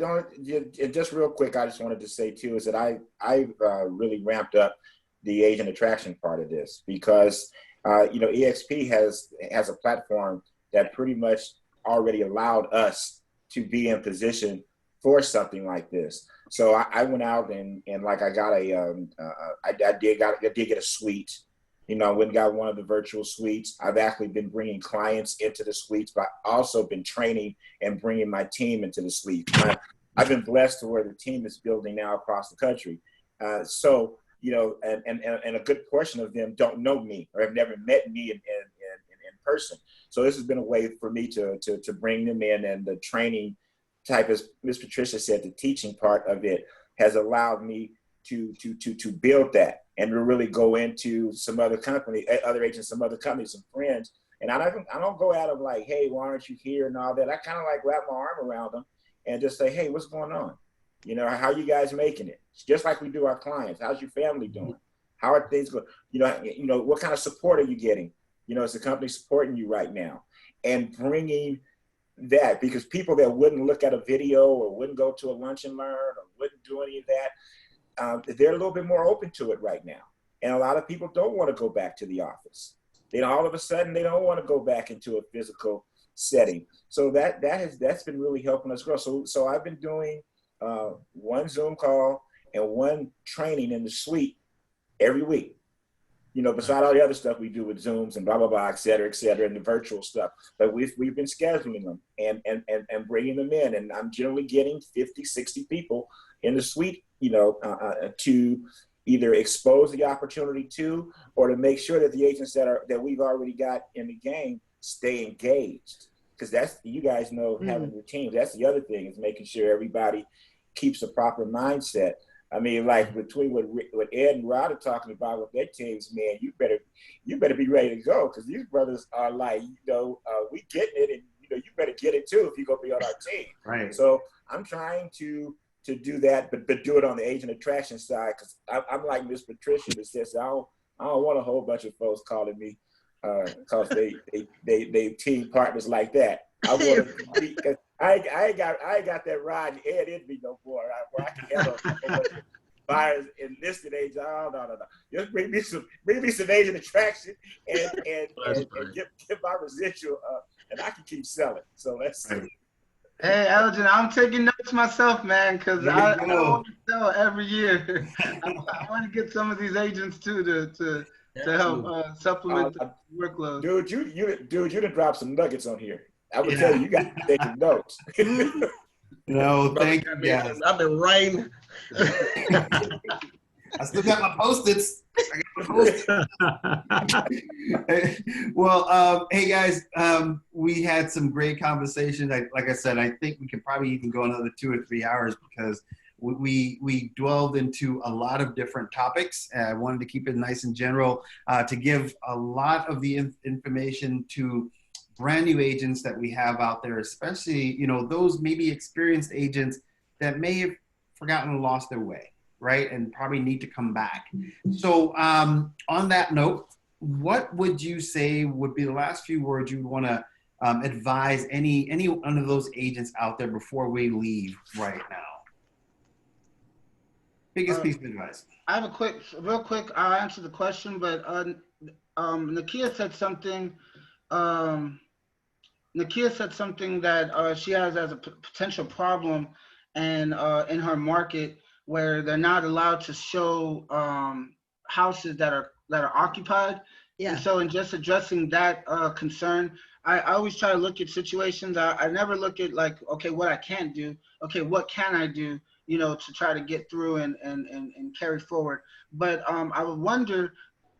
just real quick, I just wanted to say too, is that I've really ramped up the agent attraction part of this because, EXP has a platform that pretty much already allowed us to be in position for something like this. So I went out and like I got I did get a suite. You know, I went and got one of the virtual suites. I've actually been bringing clients into the suites, but also been training and bringing my team into the suite. I've been blessed to where the team is building now across the country. So, you know, and a good portion of them don't know me or have never met me in person. So this has been a way for me to bring them in, and the training type, as Ms. Patricia said, the teaching part of it has allowed me to build that and to really go into some other other agents, some other companies, some friends. And I don't go at them like, hey, why aren't you here and all that. I kind of like wrap my arm around them and just say, hey, what's going on? You know, how are you guys making it? It's just like we do our clients. How's your family doing? How are things going? You know, what kind of support are you getting? You know, is the company supporting you right now? And bringing that, because people that wouldn't look at a video or wouldn't go to a lunch and learn or wouldn't do any of that, they're a little bit more open to it right now. And a lot of people don't want to go back to the office. Then all of a sudden they don't want to go back into a physical setting. So that's been really helping us grow. So I've been doing one Zoom call and one training in the suite every week. You know, beside all the other stuff we do with Zooms and blah, blah, blah, et cetera, and the virtual stuff. But we've been scheduling them and bringing them in. And I'm generally getting 50, 60 people in the suite, you know, to either expose the opportunity to, or to make sure that the agents that we've already got in the game stay engaged. Because that's, you guys know, having your teams, that's the other thing, is making sure everybody keeps a proper mindset. I mean, like between what Ed and Rod are talking about with their teams, man, you better be ready to go, because these brothers are like, you know, we getting it, and you know, you better get it too if you're gonna be on our team. Right. So I'm trying to do that, but do it on the agent attraction side, because I'm like Miss Patricia that says I don't want a whole bunch of folks calling me because they team partners like that. I want to be, because I ain't got that ride and Ed in me no more. Where I can handle a whole bunch of buyers and listed agents. Oh, no. Just bring me some agent attraction and get my residual up, and I can keep selling. So let's see. Hey, Elgin, I'm taking notes myself, man, because I want to sell every year. I want to get some of these agents too to help supplement the workload. Dude, you done dropped some nuggets on here. I would tell you got to take your notes. No, thank you, guys. I've been writing. I still got my Post-its. Well, hey guys, we had some great conversations. Like I said, I think we could probably even go another 2 or 3 hours, because we dwelled into a lot of different topics. I wanted to keep it nice and general, to give a lot of the information to brand new agents that we have out there, especially, you know, those maybe experienced agents that may have forgotten and lost their way, right? And probably need to come back. So on that note, what would you say would be the last few words you would want to advise any one of those agents out there before we leave right now? Biggest piece of advice. I have a real quick, I'll answer the question, but Nakia said something. Nakia said something that she has as a potential problem, and in her market, where they're not allowed to show houses that are occupied. Yeah. And so in just addressing that concern, I always try to look at situations. I never look at like, okay, what I can't do. Okay, what can I do, you know, to try to get through and carry forward. But I would wonder,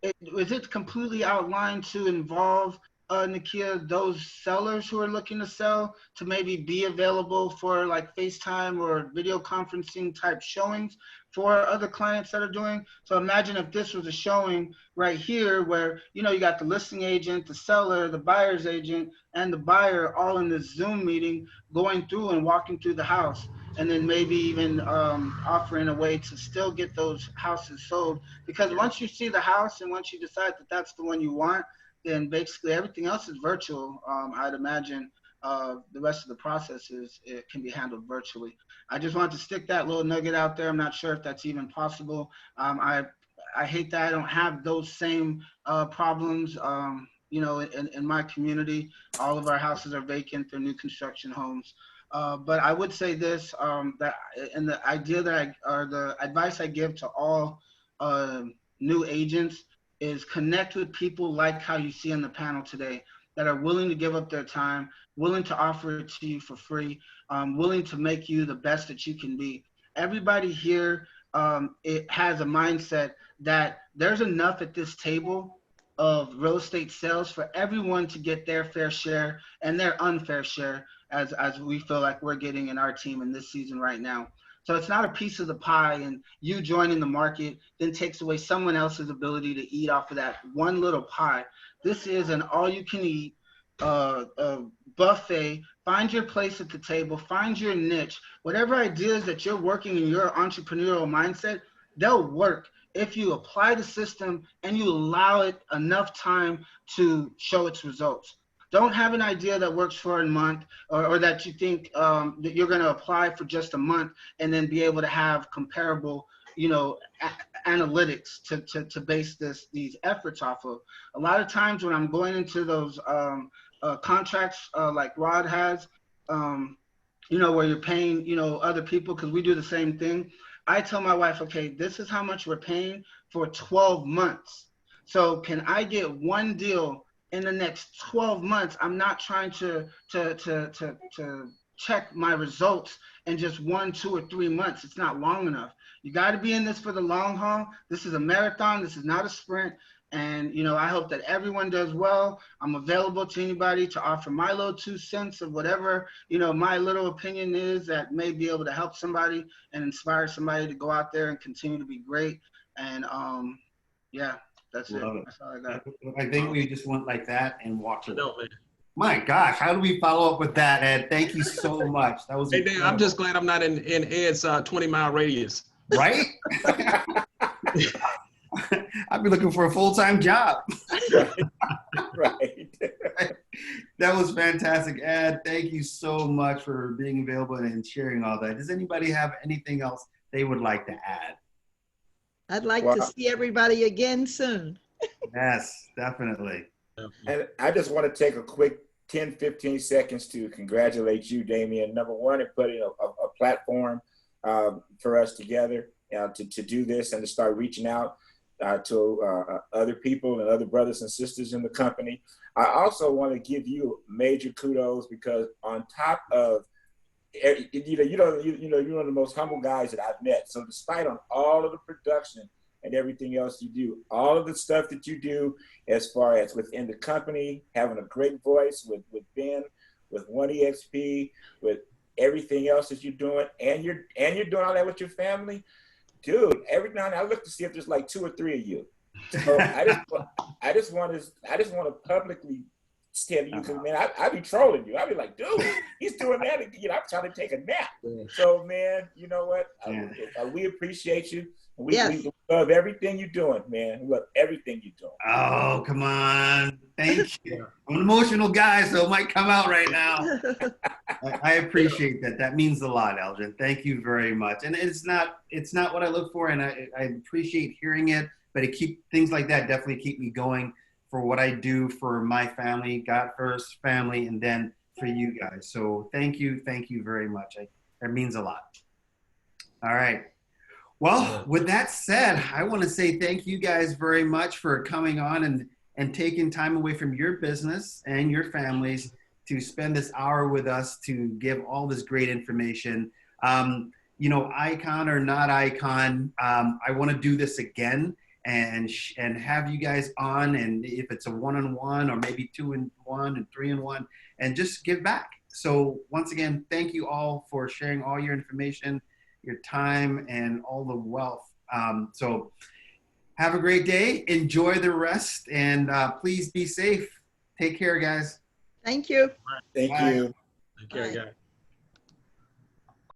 is it completely outlined to involve, Nakia, those sellers who are looking to sell, to maybe be available for like FaceTime or video conferencing type showings for other clients that are doing? So imagine if this was a showing right here where, you know, you got the listing agent, the seller, the buyer's agent, and the buyer all in this Zoom meeting, going through and walking through the house, and then maybe even offering a way to still get those houses sold. Because once you see the house and once you decide that that's the one you want, then basically everything else is virtual. I'd imagine the rest of the processes, it can be handled virtually. I just wanted to stick that little nugget out there. I'm not sure if that's even possible. I hate that I don't have those same problems. You know, in my community, all of our houses are vacant. They're new construction homes. But I would say this, that and the idea that or the advice I give to all new agents is connect with people like how you see on the panel today that are willing to give up their time, willing to offer it to you for free, willing to make you the best that you can be. Everybody here, it has a mindset that there's enough at this table of real estate sales for everyone to get their fair share and their unfair share, as we feel like we're getting in our team in this season right now. So it's not a piece of the pie, and you joining the market then takes away someone else's ability to eat off of that one little pie. This is an all-you-can-eat buffet. Find your place at the table. Find your niche. Whatever ideas that you're working in your entrepreneurial mindset, they'll work if you apply the system and you allow it enough time to show its results. Don't have an idea that works for a month, or that you think that you're going to apply for just a month and then be able to have comparable, analytics to base these efforts off of. A lot of times when I'm going into those contracts like Rod has, where you're paying, other people, because we do the same thing. I tell my wife, okay, this is how much we're paying for 12 months. So can I get one deal in the next 12 months? I'm not trying to check my results in just 1, 2, or 3 months. It's not long enough. You got to be in this for the long haul. This is a marathon. This is not a sprint. And, I hope that everyone does well. I'm available to anybody to offer my little 2 cents of whatever, my little opinion is that may be able to help somebody and inspire somebody to go out there and continue to be great. And, yeah, that's it. That's all I got. I think we just went like that and walked away. No, man. My gosh, how do we follow up with that, Ed? Thank you so much. That was Hey, Dan, I'm just glad I'm not in Ed's 20-mile radius. right. I'd be looking for a full-time job. Right. That was fantastic, Ed. Thank you so much for being available and sharing all that. Does anybody have anything else they would like to add? I'd like to see everybody again soon. Yes, definitely. And I just want to take a quick 10, 15 seconds to congratulate you, Damian, number one, in putting a platform for us together to do this and to start reaching out to other people and other brothers and sisters in the company. I also want to give you major kudos because on top of, you're one of the most humble guys that I've met. So despite on all of the production and everything else you do, all of the stuff that you do as far as within the company, having a great voice with Ben, with 1EXP, with everything else that you're doing, and you're doing all that with your family, dude. Every now and then I look to see if there's like 2 or 3 of you. So I just want to publicly tell you, because man, I be trolling you. I be like, dude, he's doing that again. I'm trying to take a nap. So man, you know what? We appreciate you. We love everything you're doing, man. We love everything you're doing. Oh, come on. Thank you. I'm an emotional guy, so it might come out right now. I appreciate that. That means a lot, Elgin. Thank you very much. And it's not what I look for, and I appreciate hearing it, but things like that definitely keep me going for what I do for my family, God first, family, and then for you guys. So thank you very much. That means a lot. All right. Well, with that said, I want to say thank you guys very much for coming on and taking time away from your business and your families to spend this hour with us to give all this great information. Icon or not icon, I want to do this again and have you guys on, and if it's a 1-on-1 or maybe 2-in-1 and 3-in-1, and just give back. So once again, thank you all for sharing all your information, your time, and all the wealth. So have a great day. Enjoy the rest, and please be safe. Take care, guys. Thank you. Thank Bye. you. Take care, guys.